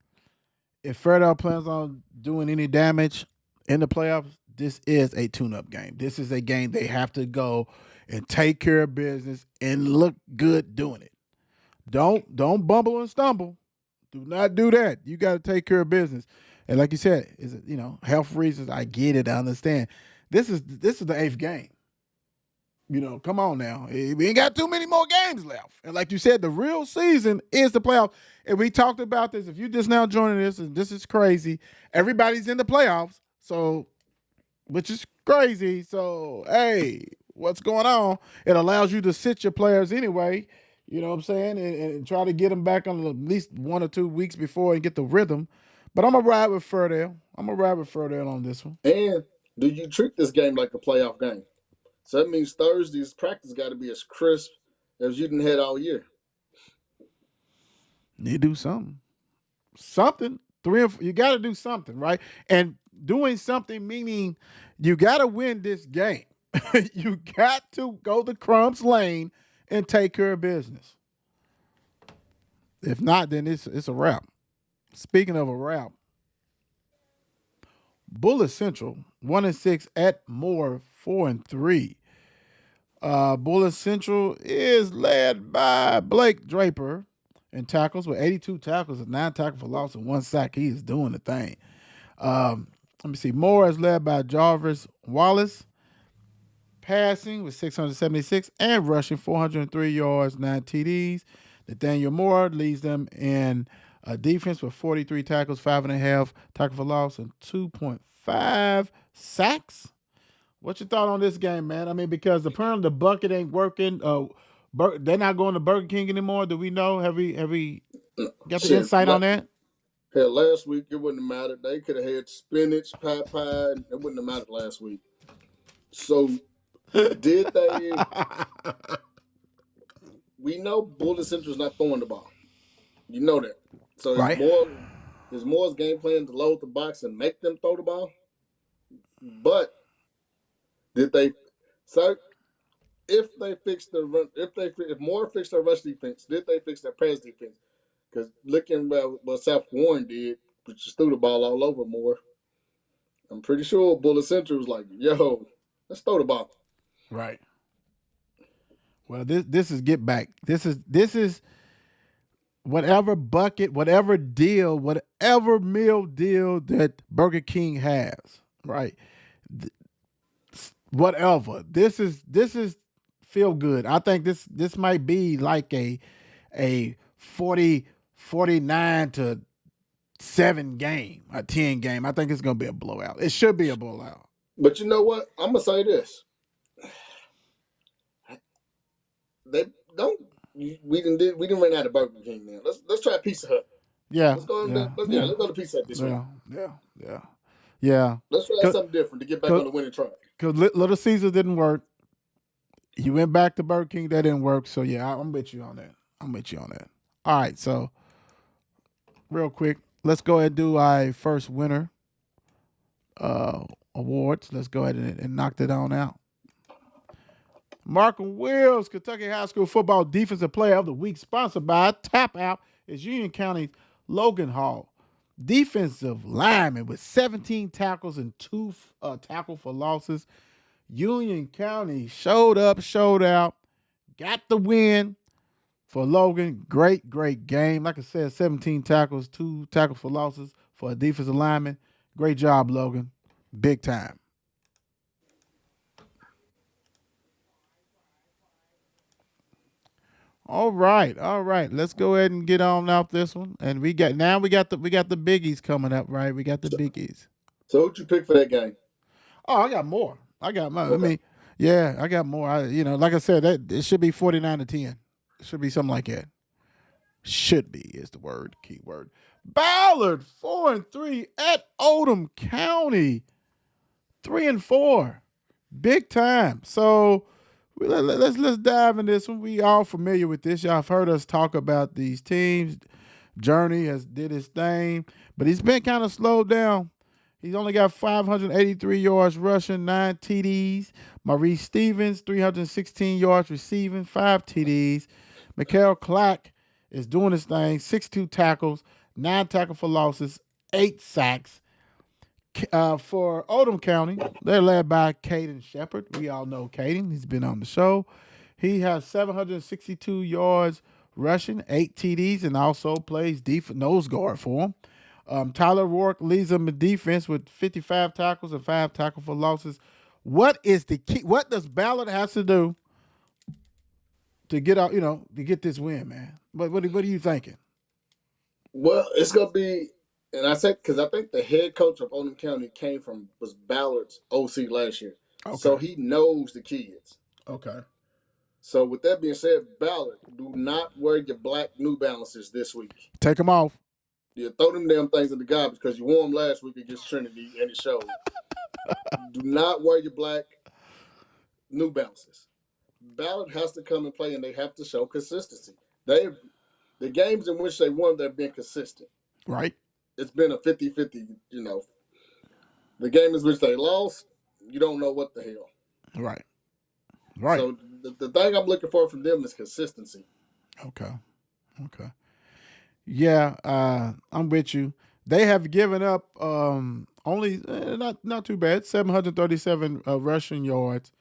If Fairdale plans on doing any damage in the playoffs, this is a tune-up game. This is a game they have to go and take care of business and look good doing it. Don't bumble and stumble. Do not do that. You got to take care of business. And like you said, is it, health reasons, I get it, I understand. This is the 8th game. Come on now. We ain't got too many more games left. And like you said, the real season is the playoffs. And we talked about this. If you just now joining this, and this is crazy, everybody's in the playoffs, so which is crazy. So, hey, what's going on? It allows you to sit your players anyway, you know what I'm saying, and try to get them back on at least 1 or 2 weeks before and get the rhythm. But I'm going to ride with Fairdale. On this one. And do you treat this game like a playoff game? So that means Thursday's practice got to be as crisp as you didn't had all year. You do something. You got to do something, right? And doing something meaning you got to win this game. You got to go the crumbs lane and take care of business. If not, then it's a wrap. Speaking of a wrap, Bullitt Central 1-6 at Moore 4-3. Bullitt Central is led by Blake Draper in tackles with 82 tackles and 9 tackles for loss and 1 sack. He is doing the thing. Let me see. Moore is led by Jarvis Wallace, passing with 676 and rushing 403 yards, 9 TDs. Nathaniel Moore leads them in defense with 43 tackles, 5.5 tackles for loss, and 2.5 sacks. What's your thought on this game, man? I mean, because apparently the bucket ain't working. They're not going to Burger King anymore. Do we know? Have we got the insight on that? Hell, last week it wouldn't have mattered. They could have had spinach, pie, and it wouldn't have mattered last week. So, did they? We know Bullitt Central's not throwing the ball. You know that. So is Moore's game plan to load the box and make them throw the ball? But did they? So if they fix the run, if Moore fixed their rush defense, did they fix their pass defense? Because looking at what South Warren did, which is threw the ball all over Moore, I'm pretty sure Bullitt Central was like, "Yo, let's throw the ball." Right. Well, this is get back. This is whatever bucket, whatever deal, whatever meal deal that Burger King has, right? Whatever. This is feel good. I think this might be like a 49 to 7 game, a 10 game. I think it's gonna be a blowout. It should be a blowout. But you know what? I'm gonna say this. They don't. We didn't run out of Burger King now. Let's try Pizza Hut. Yeah. Let's go. Let's go to Pizza Hut this week. Yeah. Let's try something different to get back on the winning track. Because Little Caesar didn't work. You went back to Burger King. That didn't work. So, yeah, I'm with you on that. All right, so real quick, let's go ahead and do our first winner awards. Let's go ahead and knock that on out. Markham Wills, Kentucky High School Football Defensive Player of the Week, sponsored by Tap Out, is Union County's Logan Hall. Defensive lineman with 17 tackles and 2 tackle for losses. Union County showed up, showed out, got the win for Logan. Great game. Like I said, 17 tackles, 2 tackles for losses for a defensive lineman. Great job, Logan. Big time. All right. Let's go ahead and get on out this one. And we got the biggies coming up, right? We got the biggies. So who'd you pick for that game? Oh, I got more. I got more. I mean, yeah, I got more. Like I said, it should be 49-10. It should be something like that. Should be is the word, key word. Ballard 4-3 at Oldham County, 3-4, big time. So let's dive in this one. We all familiar with this. Y'all have heard us talk about these teams. Journey has did his thing, but he's been kind of slowed down. He's only got 583 yards rushing, 9 TDs. Maurice Stevens, 316 yards receiving, 5 TDs. Mikael Clack is doing his thing, 6'2" tackles, 9 tackle for losses, 8 sacks. For Oldham County, they're led by Caden Shepard. We all know Caden. He's been on the show. He has 762 yards rushing, 8 TDs, and also plays nose guard for him. Tyler Rourke leads them in defense with 55 tackles and 5 tackle for losses. What is the key? What does Ballard have to do to get out? To get this win, man. What are you thinking? Well, it's gonna be, and I said because I think the head coach of Oldham County was Ballard's OC last year, so he knows the kids. Okay. So with that being said, Ballard, do not wear your black New Balances this week. Take them off. You throw them damn things in the garbage because you wore them last week against Trinity and it showed. Do not wear your black New Balances. Ballard has to come and play, and they have to show consistency. The games in which they won, they've been consistent. Right. It's been a 50-50, The game in which they lost, you don't know what the hell. Right. So the thing I'm looking for from them is consistency. Okay. Yeah, I'm with you. They have given up only not too bad, 737 rushing yards,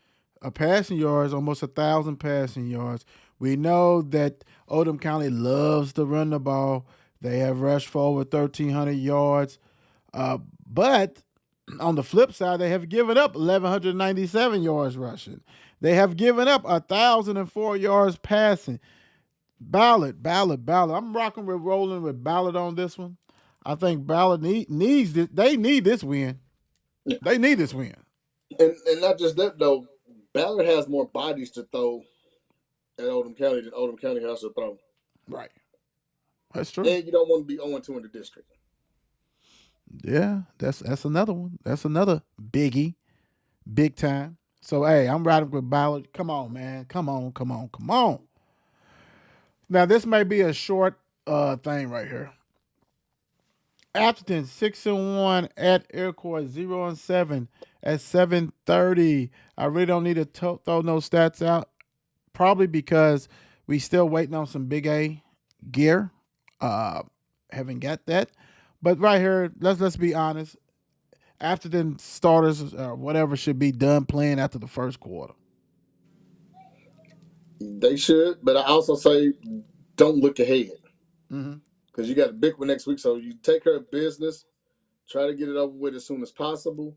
passing yards, almost 1,000 passing yards. We know that Oldham County loves to run the ball. They have rushed for over 1,300 yards. But on the flip side, they have given up 1,197 yards rushing. They have given up 1,004 yards passing. Ballard. I'm rolling with Ballard on this one. I think Ballard needs this. They need this win. Yeah. They need this win. And not just that, though. Ballard has more bodies to throw at Oldham County than Oldham County has to throw. Right. That's true. And you don't want to be 0-2 in the district. Yeah, that's another one. That's another biggie. Big time. So, hey, I'm riding with Ballard. Come on, man. Come on. Now, this may be a short thing right here. Atherton 6-1 at Iroquois 0-7 at 7:30. I really don't need to throw no stats out, probably because we still waiting on some Big A gear. Haven't got that, but right here, let's be honest. Atherton starters or whatever should be done playing after the first quarter. They should, but I also say don't look ahead. Mm-hmm. Because you got a big one next week, so you take care of business, try to get it over with as soon as possible.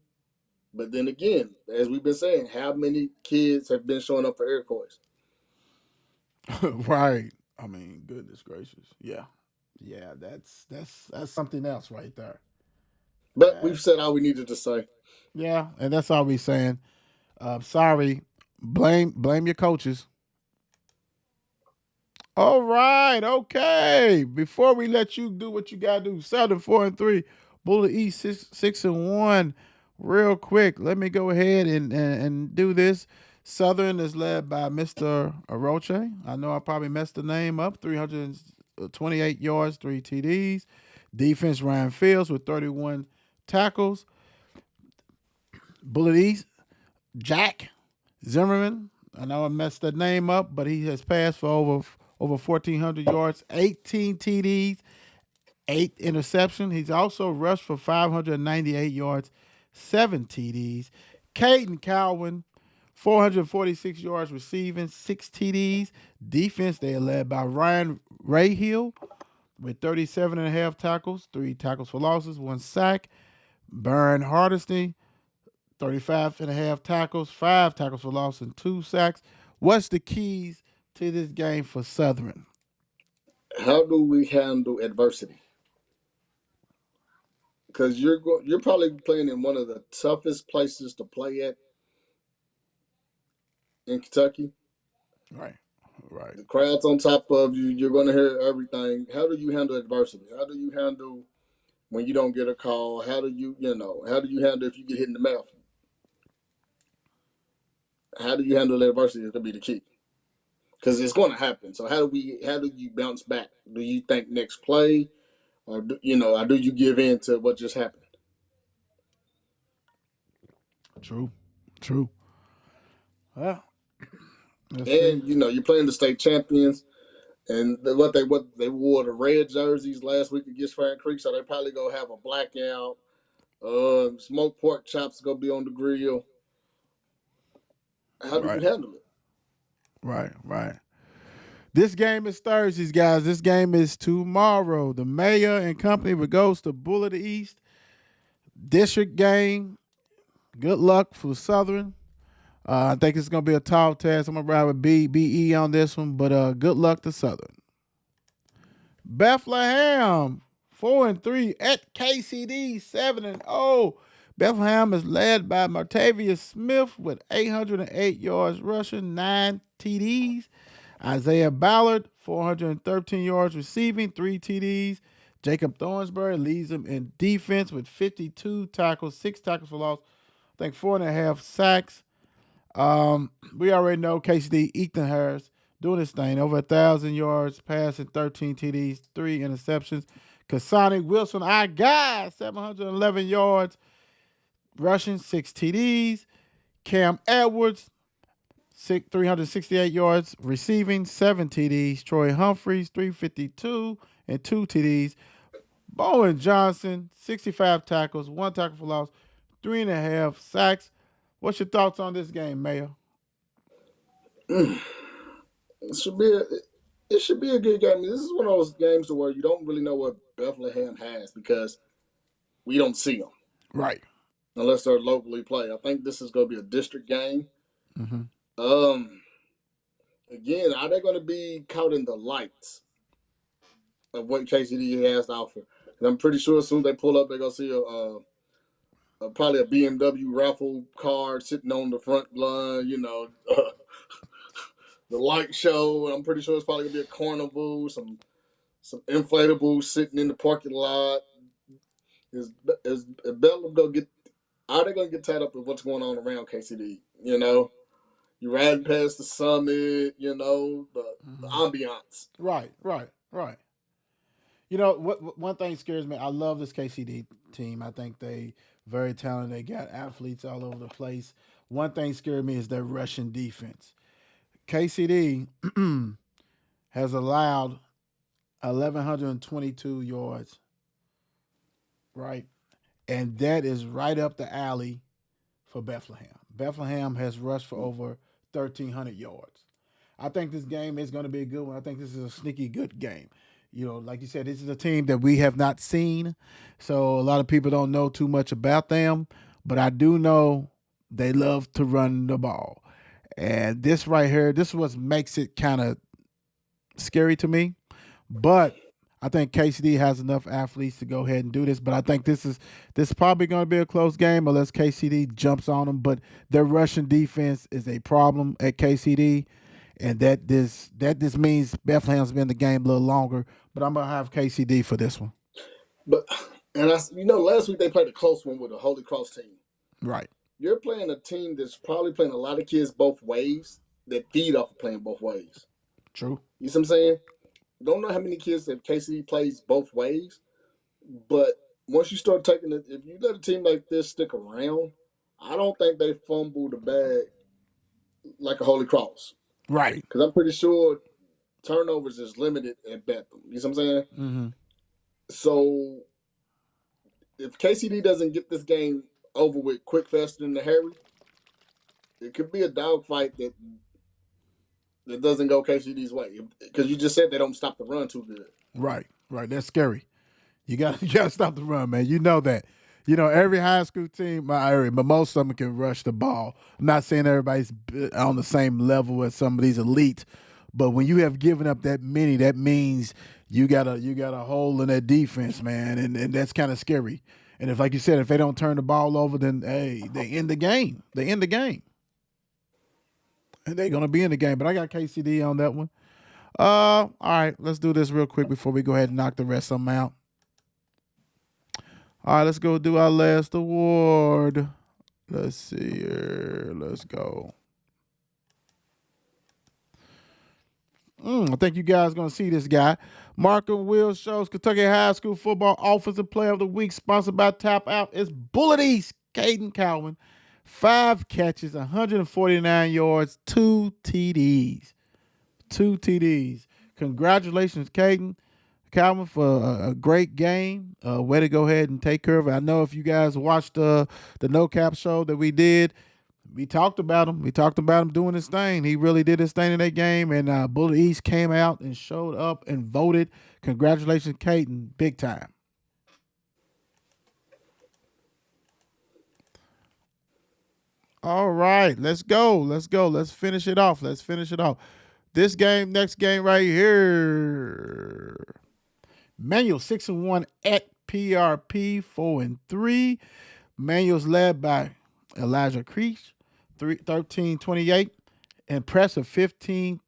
But then again, as we've been saying, how many kids have been showing up for Iroquois? Right. I mean, goodness gracious. Yeah, that's something else right there. But we've said all we needed to say. Yeah, and that's all we're saying. Sorry. Blame your coaches. All right, okay. Before we let you do what you gotta do, Southern 4-3, Bullitt East 6-1. Real quick, let me go ahead and do this. Southern is led by Mr. Aroche. I know I probably messed the name up. 328 yards, 3 TDs. Defense, Ryan Fields with 31 tackles. Bullitt East, Jack Zimmerman. I know I messed that name up, but he has passed for over 1,400 yards, 18 TDs, 8 interceptions. He's also rushed for 598 yards, 7 TDs. Caden Cowan, 446 yards receiving, 6 TDs. Defense, they are led by Ryan Rayhill with 37.5 tackles, 3 tackles for losses, 1 sack. Fern Hardesty, 35.5 tackles, 5 tackles for loss, and 2 sacks. What's the keys to this game for Southern? How do we handle adversity? Because you're probably playing in one of the toughest places to play at in Kentucky. Right. The crowd's on top of you. You're going to hear everything. How do you handle adversity? How do you handle when you don't get a call? How do you handle if you get hit in the mouth? How do you handle adversity is going to be the key. Because it's going to happen. So how do you bounce back? Do you think next play? Or do you give in to what just happened? True. Well, and you're playing the state champions, and what they wore the red jerseys last week against Fern Creek, so they probably gonna have a blackout. Smoked pork chops gonna be on the grill. How do you handle it? Right. This game is Thursdays, guys. This game is tomorrow. The mayor and company goes to Bullitt East. District game. Good luck for Southern. I think it's going to be a tall test. I'm going to ride with BE on this one, but good luck to Southern. Bethlehem, 4-3 at KCD, 7-0. Bethlehem is led by Martavius Smith with 808 yards rushing, 9 TDs. Isaiah Ballard, 413 yards receiving, 3 TDs. Jacob Thornsbury leads them in defense with 52 tackles, 6 tackles for loss, I think 4.5 sacks. We already know KCD, Ethan Harris doing his thing, over 1,000 yards passing, 13 TDs, 3 interceptions. Kasani Wilson, our guy, 711 yards rushing, 6 TDs. Cam Edwards, 368 yards receiving, 7 TDs. Troy Humphreys, 352 and 2 TDs. Bowen Johnson, 65 tackles, 1 tackle for loss, 3.5 sacks. What's your thoughts on this game, Mayor? It should be a good game. This is one of those games to where you don't really know what Bethlehem has because we don't see them. Right. Unless they're locally played. I think this is going to be a district game. Mm-hmm. Again, are they going to be caught in the lights of what KCD has to offer? And I'm pretty sure as soon as they pull up, they're going to see probably a BMW raffle card sitting on the front line, the light show. I'm pretty sure it's probably going to be a carnival, some inflatables sitting in the parking lot. Is Bellum going to get – are they going to get tied up with what's going on around KCD, You're riding past the summit, the ambiance. Right. One thing scares me. I love this KCD team. I think they very talented. They got athletes all over the place. One thing scared me is their rushing defense. KCD has allowed 1,122 yards, right? And that is right up the alley for Bethlehem. Bethlehem has rushed for over 1,300 yards. I think this game is going to be a good one. I think this is a sneaky good game. Like you said, this is a team that we have not seen, so a lot of people don't know too much about them, but I do know they love to run the ball. And this right here, this is what makes it kind of scary to me, but I think KCD has enough athletes to go ahead and do this, but I think this is probably going to be a close game unless KCD jumps on them, but their rushing defense is a problem at KCD. And that means Bethlehem's been in the game a little longer, but I'm gonna have KCD for this one. But last week they played a close one with a Holy Cross team. Right. you're playing a team that's probably playing a lot of kids both ways that feed off of playing both ways. True. You see what I'm saying? Don't know how many kids that KC plays both ways, but once you start taking it, if you let a team like this stick around, I don't think they fumble the bag like a Holy Cross. Right. Because I'm pretty sure turnovers is limited at Bethlehem. You see what I'm saying? Mm-hmm. So if KCD doesn't get this game over with quick, faster than the Harry, it could be a dogfight that doesn't go KCD's way. Because you just said they don't stop the run too good. Right. That's scary. You got to stop the run, man. You know that. You know, every high school team, but most of them can rush the ball. I'm not saying everybody's on the same level as some of these elites, but when you have given up that many, that means you got a hole in that defense, man, and that's kind of scary. And if, like you said, if they don't turn the ball over, then hey, they end the game. And they're gonna be in the game. But I got KCD on that one. All right, let's do this real quick before we go ahead and knock the rest of them out. All right, let's go do our last award. Let's see here. Let's go. I think you guys are going to see this guy. Markham Will shows Kentucky High School Football Offensive Player of the Week, sponsored by Tap Out. It's Bullitt East, Caden Cowan. 5 catches, 149 yards, 2 TDs. 2 TDs. Congratulations, Caden Cowan, for a great game. Way to go ahead and take care of it. I know if you guys watched the No Cap show that we did, we talked about him. We talked about him doing his thing. He really did his thing in that game, and Bullitt East came out and showed up and voted. Congratulations, Caden, big time. All right, let's go. Let's finish it off. This game, next game right here. Manual 6-1 at PRP, 4-3. Manual's led by Elijah Creech, 13-28. Impressive 15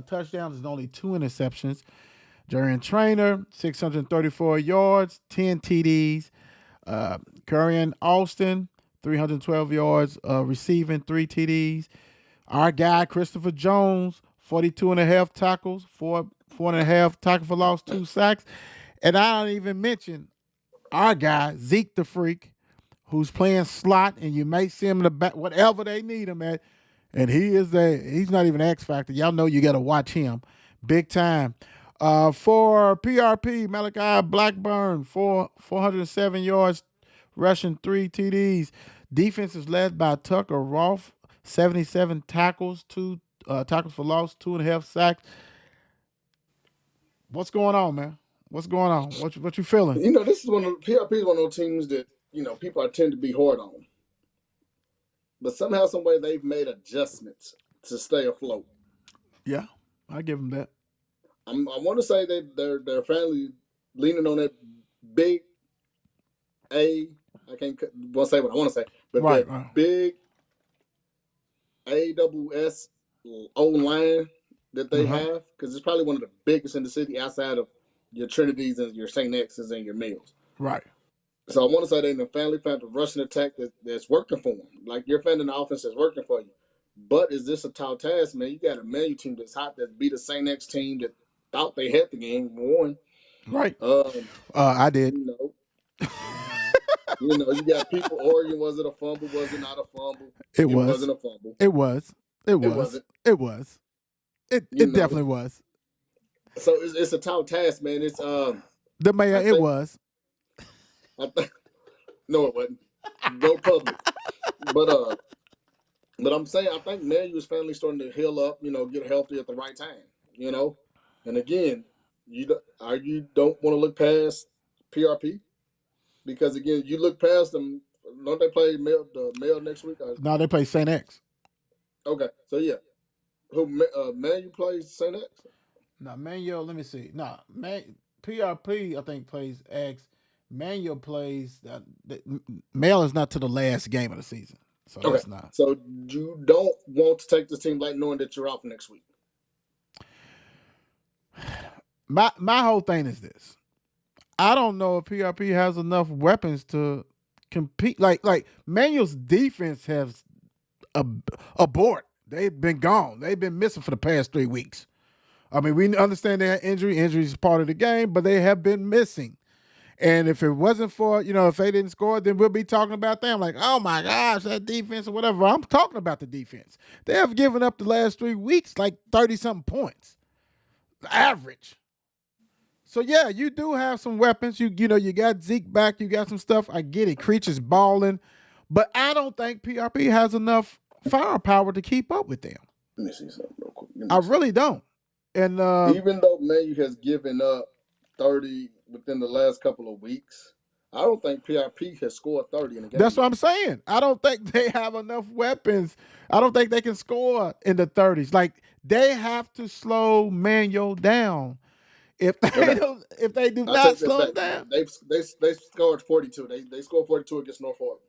touchdowns and only 2 interceptions. Jarian Trainer, 634 yards, 10 TDs. Curran Austin, 312 yards receiving, 3 TDs. Our guy, Christopher Jones, 42.5 tackles, 4.5 tackle for loss, 2 sacks. And I don't even mention our guy, Zeke the Freak, who's playing slot, and you may see him in the back, whatever they need him at. And he's not even X Factor. Y'all know you got to watch him big time. For PRP, Malachi Blackburn, 407 yards, rushing, 3 TDs. Defense is led by Tucker Rolfe, 77 tackles, 2 tackles for loss, 2.5 sacks. What's going on, man? What's going on? What you feeling? You know, this is PRP is one of those teams that, you know, people tend to be hard on. But somehow, some way, they've made adjustments to stay afloat. Yeah, I give them that. I want to say that they're finally leaning on that big A. I can't say what I want to say, but that big AWS O-line that they have, because it's probably one of the biggest in the city outside of your Trinities and your St. X's and your Mills. Right. So I want to say they finally found a rushing attack that's working for them. Like, you're finding the offense that's working for you. But is this a tall task, man? You got a Manual team that's hot, that beat a St. X team that thought they had the game, won. Right. I did. You know, you got people arguing, was it a fumble? Was it not a fumble? It wasn't a fumble. It was. It definitely was. So it's a tall task, man. It's the mayor. It was. No, it wasn't. Go public. But I'm saying, I think Manual's finally starting to heal up. You know, get healthy at the right time. You know, and again, you don't want to look past PRP, because again, you look past them. Don't they play the Mail next week? No, they play St. X. Okay, so yeah, who Manual plays St. X? No, Manual. Let me see. No, PRP I think plays X. Manual plays Mail is not to the last game of the season, so okay. That's not. So you don't want to take this team like knowing that you're off next week. My whole thing is this: I don't know if PRP has enough weapons to compete. Like Manuel's defense has abort. They've been gone. They've been missing for the past 3 weeks. I mean, we understand they had injury. Injury is part of the game, but they have been missing. And if it wasn't for, if they didn't score, then we'll be talking about them like, oh my gosh, that defense or whatever. I'm talking about the defense. They have given up the last 3 weeks like 30-something points. Average. So yeah, you do have some weapons. You got Zeke back, you got some stuff. I get it. Creech is balling. But I don't think PRP has enough firepower to keep up with them. Let me see something real quick. I really don't. And even though Manu has given up 30 within the last couple of weeks, I don't think PRP has scored 30 in a game. That's what I'm saying. I don't think they have enough weapons. I don't think they can score in the 30s. Like, they have to slow Manuel down. If they do not slow him down. They scored 42. They scored 42 against North Florida.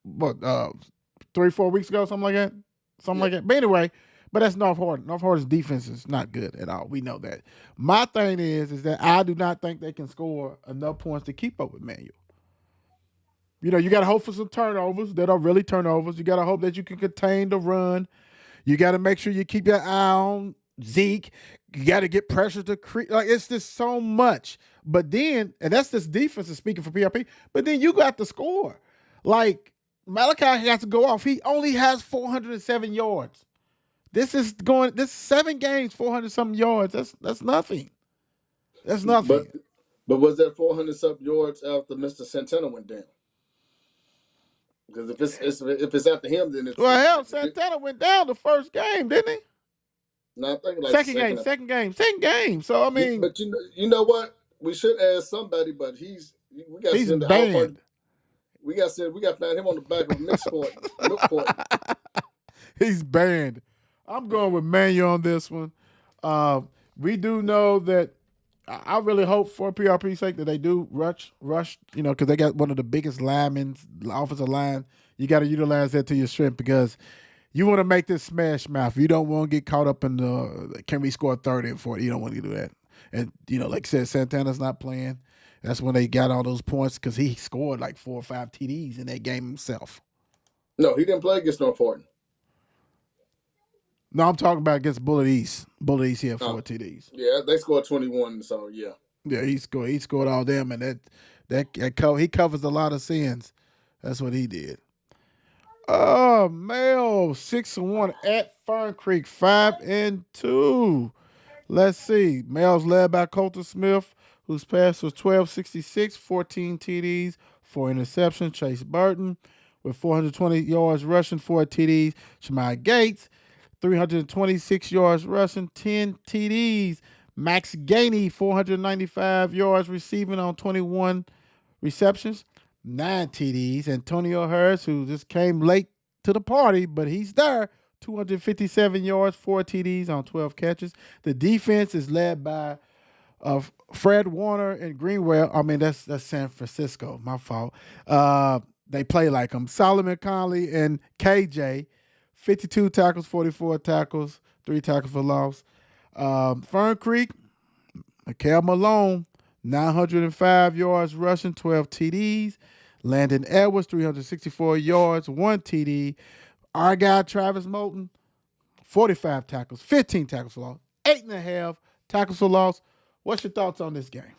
What, 3-4 weeks ago, something like that? Like that. But anyway, but that's North Florida. North Florida's defense is not good at all. We know that. My thing is that I do not think they can score enough points to keep up with Manuel. You got to hope for some turnovers that are really turnovers. You got to hope that you can contain the run. You got to make sure you keep your eye on Zeke. You got to get pressure to create. Like, it's just so much. But then, and that's this defense is speaking for PRP, but then you got to score. Like, Malachi has to go off. He only has 407 yards. This is 7 games, 400-something yards. That's nothing. That's nothing. But was that 400-something yards after Mr. Santana went down? Because if it's after him, then it's... Well, hell, Santana went down the first game, didn't he? No, I think like second game. So, I mean... But you know what? We should ask somebody, but he's banned. We got to find him on the back of milk court. He's banned. I'm going with Manuel on this one. We do know that I really hope for PRP's sake that they do rush, because they got one of the biggest linemen, the offensive line. You got to utilize that to your strength because you want to make this smash mouth. You don't want to get caught up in the can we score 30 and 40. You don't want to do that. And, like I said, Santana's not playing. That's when they got all those points because he scored like 4 or 5 TDs in that game himself. No, he didn't play against North Florida. No, I'm talking about against Bullitt East. Bullitt East, he had 4 TDs. Yeah, they scored 21, so yeah. Yeah, he scored all them, and he covers a lot of sins. That's what he did. Male 6-1 at Fern Creek, 5-2. Let's see. Male's led by Colton Smith, whose pass was 1266, 14 TDs, 4 interceptions. Chase Burton with 420 yards rushing, 4 TDs. Shemai Gates, 326 yards rushing, 10 TDs. Max Gainey, 495 yards receiving on 21 receptions, 9 TDs. Antonio Harris, who just came late to the party, but he's there, 257 yards, 4 TDs on 12 catches. The defense is led by Fred Warner and Greenwell. I mean, that's San Francisco. My fault. They play like them. Solomon Conley and KJ, 52 tackles, 44 tackles, 3 tackles for loss. Fern Creek, Mikael Malone, 905 yards rushing, 12 TDs. Landon Edwards, 364 yards, 1 TD. Our guy, Travis Moulton, 45 tackles, 15 tackles for loss, 8.5 tackles for loss. What's your thoughts on this game?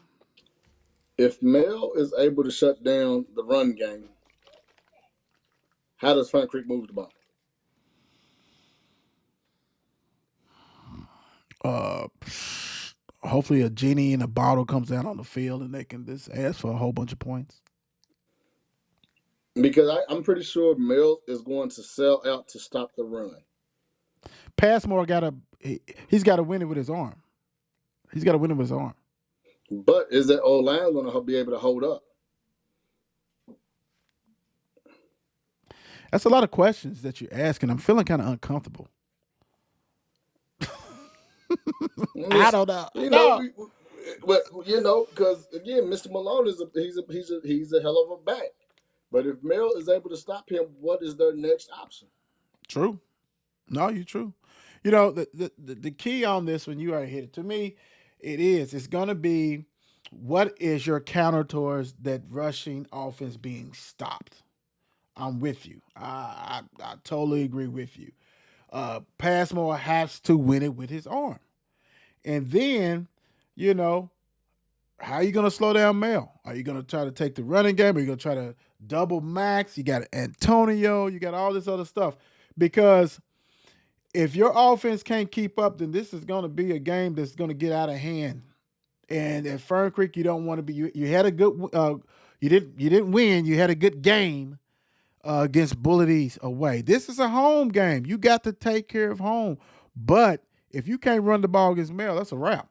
If Mel is able to shut down the run game, how does Fern Creek move the ball? Hopefully a genie in a bottle comes down on the field and they can just ask for a whole bunch of points. Because I'm pretty sure Mel is going to sell out to stop the run. Passmore he's got to win it with his arm. He's got to win it with his arm. But is that old line going to be able to hold up? That's a lot of questions that you're asking. I'm feeling kind of uncomfortable. I don't know. Because again, Mr. Malone he's a hell of a back. But if Mel is able to stop him, what is their next option? True. No, you're true. The key on this when you already hit it, to me, it's going to be what is your counter towards that rushing offense being stopped? I'm with you. I totally agree with you. Passmore has to win it with his arm. And then, you know, how are you going to slow down Mel? Are you going to try to take the running game? Are you going to try to double Max? You got Antonio. You got all this other stuff. Because if your offense can't keep up, then this is going to be a game that's going to get out of hand. And at Fern Creek, you don't want to be. You had a good. You didn't win. You had a good game against Bullitt East away. This is a home game. You got to take care of home. But if you can't run the ball against Mel, that's a wrap.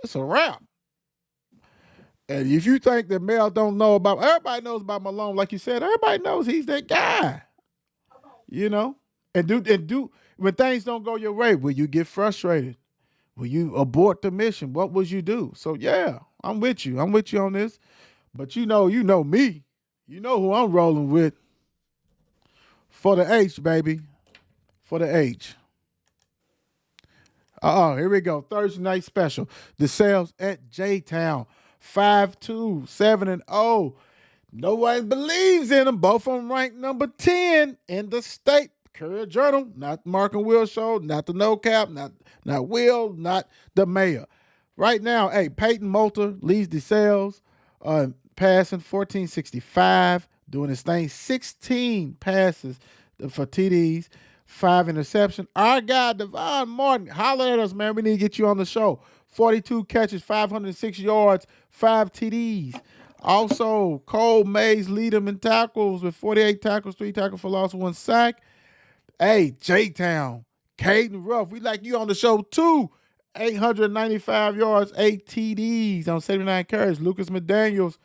That's a wrap. And if you think that Mel don't know about, everybody knows about Malone, like you said, everybody knows he's that guy. You know, and do when things don't go your way, will you get frustrated? Will you abort the mission? What would you do? So yeah, I'm with you. I'm with you on this. But you know me. You know who I'm rolling with. For the H, baby. For the H. Here we go. Thursday night special. DeSales at J-Town. 5-2, 7-0. No one believes in them. Both of them ranked number 10 in the state. Courier Journal, not the Mark and Will show, not the No Cap, not Will, not the mayor. Right now, hey, Peyton Moulter leads DeSales, passing 1465, doing his thing. 16 passes for TDs, 5 interceptions. Our guy, Devon Martin, holler at us, man. We need to get you on the show. 42 catches, 506 yards, 5 TDs. Also, Cole Mays lead him in tackles with 48 tackles, 3 tackles for loss, 1 sack. Hey, J-Town, Caden Ruff, we like you on the show too. 895 yards, 8 TDs on 79 carries. Lucas McDaniels,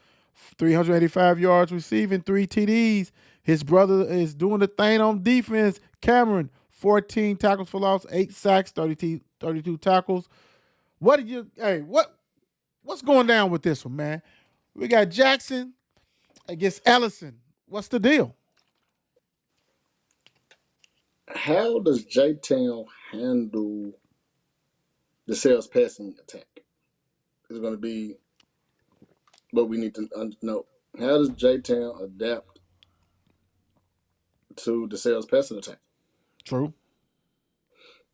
385 yards receiving, 3 TDs. His brother is doing the thing on defense. Cameron, 14 tackles for loss, 8 sacks, 32 tackles. What's going down with this one, man? We got Jackson against Ellison. What's the deal? How does J-Town handle the sales passing attack? Is going to be what we need to know. How does J-Town adapt to the sales passing attack? True.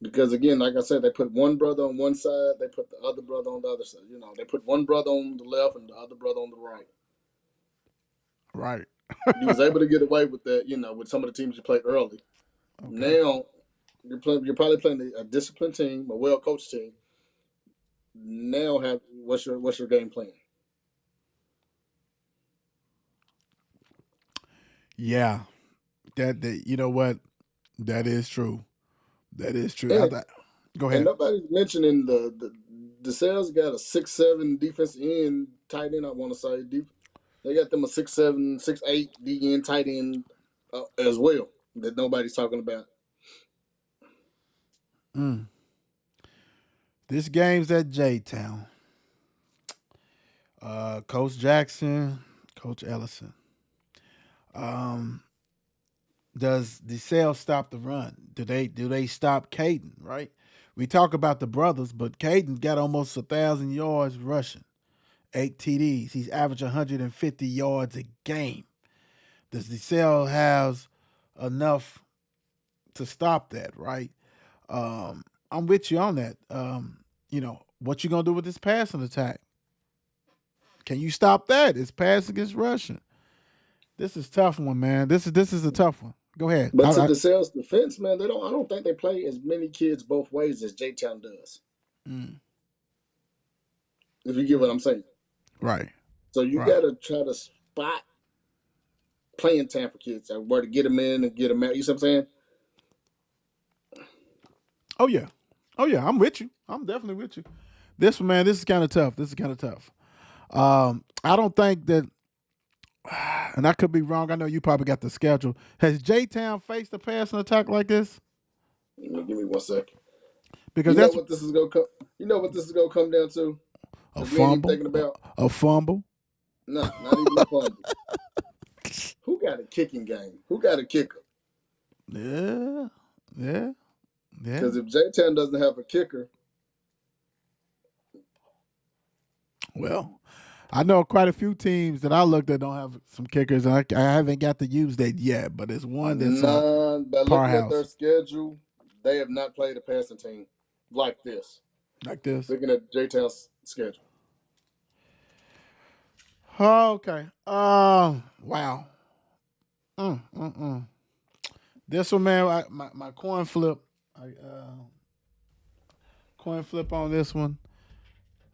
Because again, like I said, they put one brother on one side, they put the other brother on the other side. You know, they put one brother on the left and the other brother on the right. Right. He was able to get away with that, you know, with some of the teams you played early. Okay. Now you're probably playing a disciplined team, a well-coached team. Now, what's your game plan? Yeah, that you know what, that is true. That is true. Go ahead. And nobody's mentioning the sales got a 6'7" defense end tight end. I want to say they got them a 6'7", 6'8" D end tight end as well that nobody's talking about. This game's at J-Town. Coach Jackson, Coach Ellison. Does DeSales stop the run? Do they stop Caden, right? We talk about the brothers, but Caden got almost 1,000 yards rushing, 8 TDs. He's averaging 150 yards a game. Does DeSales have enough to stop that, right? I'm with you on that. You know, what you gonna do with this passing attack? Can you stop that? It's pass against rushing. This is a tough one, man. This is a tough one. Go ahead. But to DeSales' defense, man, I don't think they play as many kids both ways as J-Town does. If you get what I'm saying. Right. So you got to try to spot playing time for kids, where to get them in and get them out. You see what I'm saying? Oh yeah. I'm with you. I'm definitely with you. This one, man, this is kind of tough. I don't think that, and I could be wrong. I know you probably got the schedule. Has J-Town faced a passing attack like this? Give me 1 second. Because you know what this is gonna come. You know what this is gonna come down to? A fumble. Thinking about a fumble. No, not even a fumble. Who got a kicking game? Who got a kicker? Yeah. Because if J-Town doesn't have a kicker, Well, I know quite a few teams that I looked at don't have some kickers, and I haven't got to use that yet. But it's one that's None. But looking at their powerhouse schedule, they have not played a passing team like this. like this. Looking at J-Town's schedule. Oh, okay. Wow. This one, man, my coin flip. Coin flip on this one.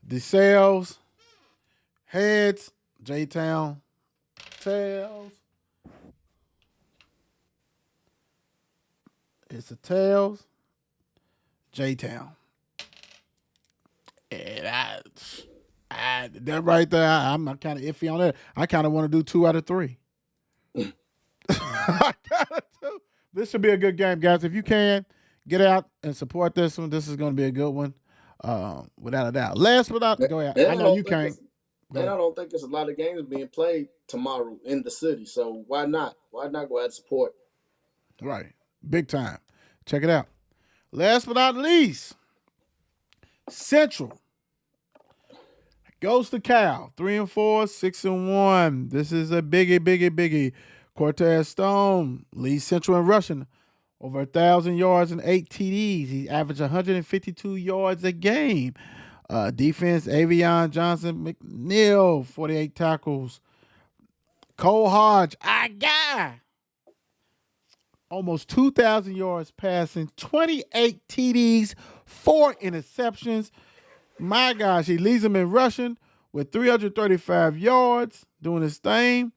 DeSales, heads, J-Town, tails. It's a tails, J-Town. And that right there, I'm kind of iffy on that. I kind of want to do 2 out of 3. I gotta do. This should be a good game, guys. If you can, get out and support this one. This is going to be a good one, without a doubt. Last but not, go ahead. I know you can't. And I don't think there's a lot of games being played tomorrow in the city. So why not? Why not go out and support? Right. Big time. Check it out. Last but not least, Central goes to Cal. 3-4, 6-1. This is a biggie. Cortez Stone leads Central in rushing, over 1,000 yards and 8 TDs. He averaged 152 yards a game. Defense, Avion Johnson McNeil, 48 tackles. Cole Hodge, our guy, almost 2,000 yards passing, 28 TDs, 4 interceptions. My gosh, he leads them in rushing with 335 yards, doing his thing.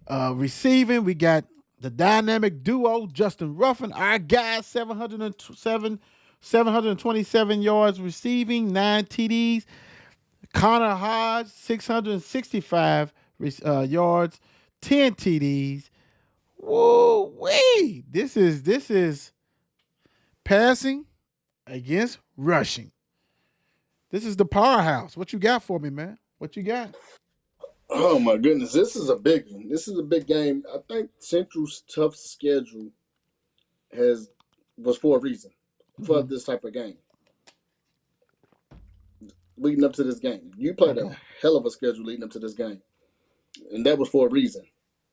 Receiving, we got the dynamic duo, Justin Ruffin, our guy, 727 yards receiving, 9 TDs. Connor Hodge, 665 yards, 10 TDs. Woo-wee! This is passing against rushing. This is the powerhouse. What you got for me, man? What you got? Oh my goodness, this is a big one. This is a big game. I think Central's tough schedule was for a reason, for this type of game. Leading up to this game, you played a hell of a schedule leading up to this game, and that was for a reason.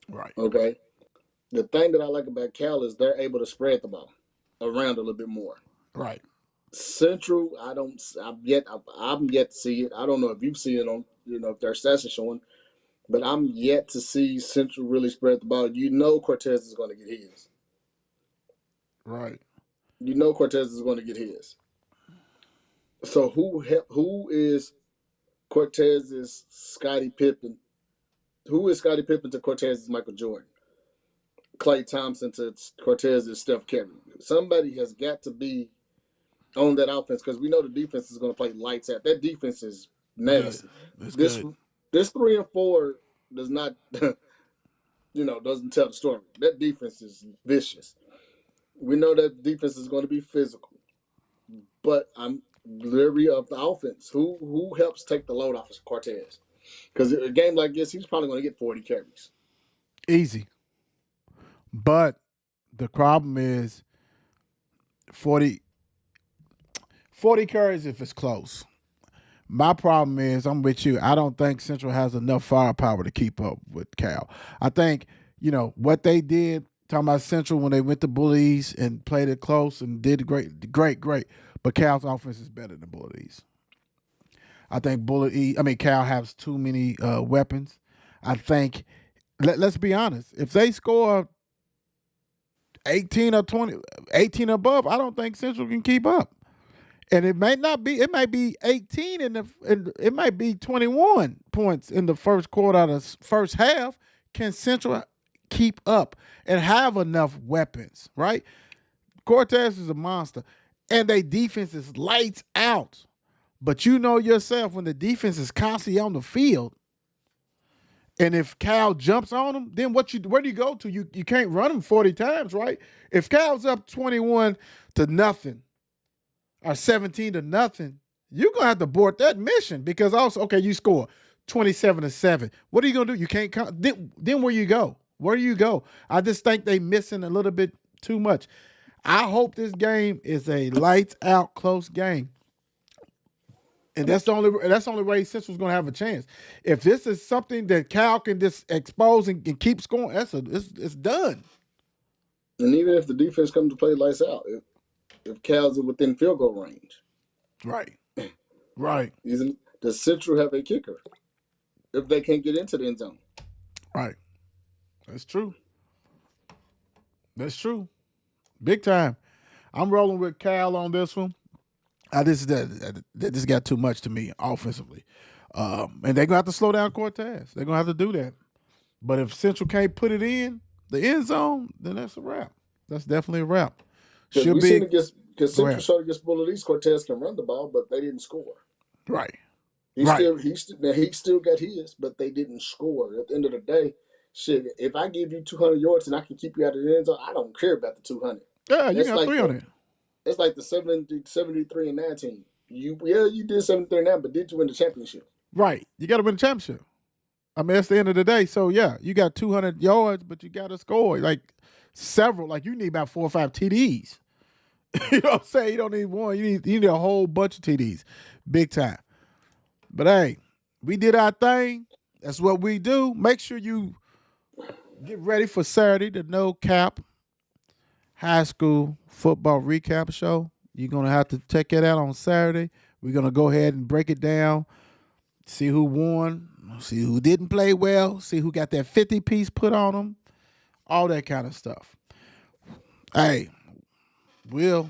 Right. Okay. The thing that I like about Cal is they're able to spread the ball around a little bit more. Right. Central, I'm yet to see it. I don't know if you've seen it on, if their stats are showing, but I'm yet to see Central really spread the ball. Cortez is going to get his. Right. Cortez is going to get his. So who is Cortez's Scottie Pippen? Who is Scottie Pippen to Cortez's Michael Jordan? Klay Thompson to Cortez's Steph Curry. Somebody has got to be on that offense because we know the defense is going to play lights out. That defense is nasty. Good. This 3-4 does not, doesn't tell the story. That defense is vicious. We know that defense is going to be physical, but I'm leery of the offense. Who helps take the load off of Cortez? Because a game like this, he's probably going to get 40 carries. Easy. But the problem is 40 carries if it's close. My problem is, I'm with you, I don't think Central has enough firepower to keep up with Cal. I think, what they did, talking about Central when they went to Bullies and played it close and did great. But Cal's offense is better than Bullies. I think Cal has too many weapons. I think, let's be honest, if they score 18 or 20, 18 above, I don't think Central can keep up. And it might be 18 and it might be 21 points in the first quarter of the first half. Can Central keep up and have enough weapons, right? Cortez is a monster, and their defense is lights out. But you know yourself, when the defense is constantly on the field, and if Cal jumps on them, then where do you go to? You can't run them 40 times, right? If Cal's up 21-0 or 17-0, you're going to have to abort that mission because also, you score 27-7. What are you going to do? You can't then where you go? Where do you go? I just think they missing a little bit too much. I hope this game is a lights out close game. And that's the only way Central's going to have a chance. If this is something that Cal can just expose and keep scoring, it's done. And even if the defense comes to play lights out, if Cal's within field goal range, right. Does Central have a kicker if they can't get into the end zone? Right. That's true. Big time. I'm rolling with Cal on this one. This got too much to me offensively. And they're going to have to slow down Cortez. They're going to have to do that. But if Central can't put it in the end zone, then that's a wrap. That's definitely a wrap. Because Central showed against Bullitt, Cortez can run the ball, but they didn't score. Right. He still got his, but they didn't score. At the end of the day, shit, if I give you 200 yards and I can keep you out of the end zone, I don't care about the 200. Yeah, you got 300. It's like the 73-19. You did 73-9, but did you win the championship? Right. You got to win the championship. I mean, that's the end of the day. So, yeah, you got 200 yards, but you got to score. Like, several. Like, you need about 4 or 5 TDs. You know what I'm saying? You don't need one. You need a whole bunch of TDs. Big time. But, hey, we did our thing. That's what we do. Make sure you get ready for Saturday, the No Cap High School Football Recap Show. You're going to have to check it out on Saturday. We're going to go ahead and break it down, see who won, see who didn't play well, see who got that 50-piece put on them, all that kind of stuff. Hey, Will,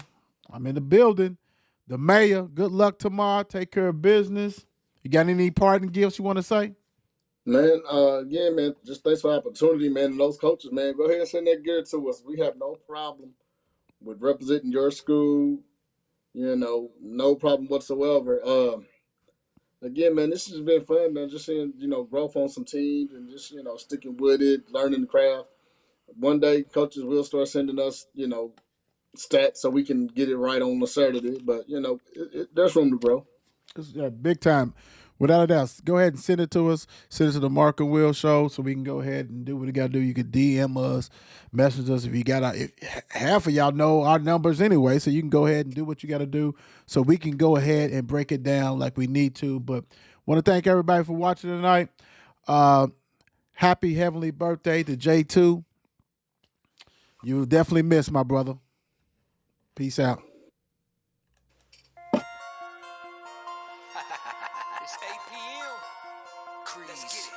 I'm in the building. The mayor, good luck tomorrow. Take care of business. You got any parting gifts you want to say? Man, man, just thanks for the opportunity, man. And those coaches, man, go ahead and send that gear to us. We have no problem with representing your school, no problem whatsoever. Again, man, this has been fun, man, just seeing, growth on some teams and just, sticking with it, learning the craft. One day, coaches will start sending us, stats so we can get it right on a Saturday. But, there's room to grow. It's big time. Without a doubt, go ahead and send it to us. Send it to the Mark and Will Show so we can go ahead and do what we got to do. You can DM us, message us if half of y'all know our numbers anyway, so you can go ahead and do what you got to do so we can go ahead and break it down like we need to. But want to thank everybody for watching tonight. Happy heavenly birthday to J2. You definitely missed, my brother. Peace out. It's 8 p.m. Let's get it.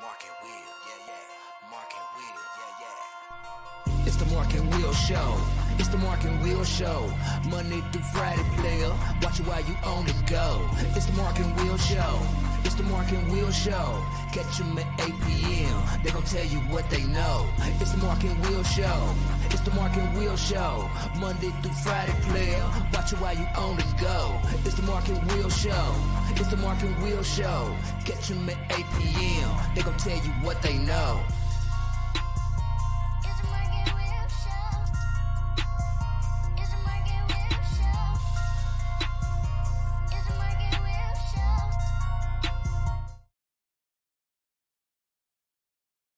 Mark and Will, yeah. Mark and Will, yeah. It's the Mark and Will Show. It's the Mark and Will Show. Monday through Friday, player. Watch it while you on the go. It's the Mark and Will Show. It's the Mark and Will Show. Catch them at 8 p.m. They gon' tell you what they know. It's the Mark and Will Show. It's the Mark and Will Show. Monday through Friday, player. Watch it while you on the go. It's the Mark and Will Show. It's the Mark and Will Show. Catch them at 8 p.m. They gon' tell you what they know.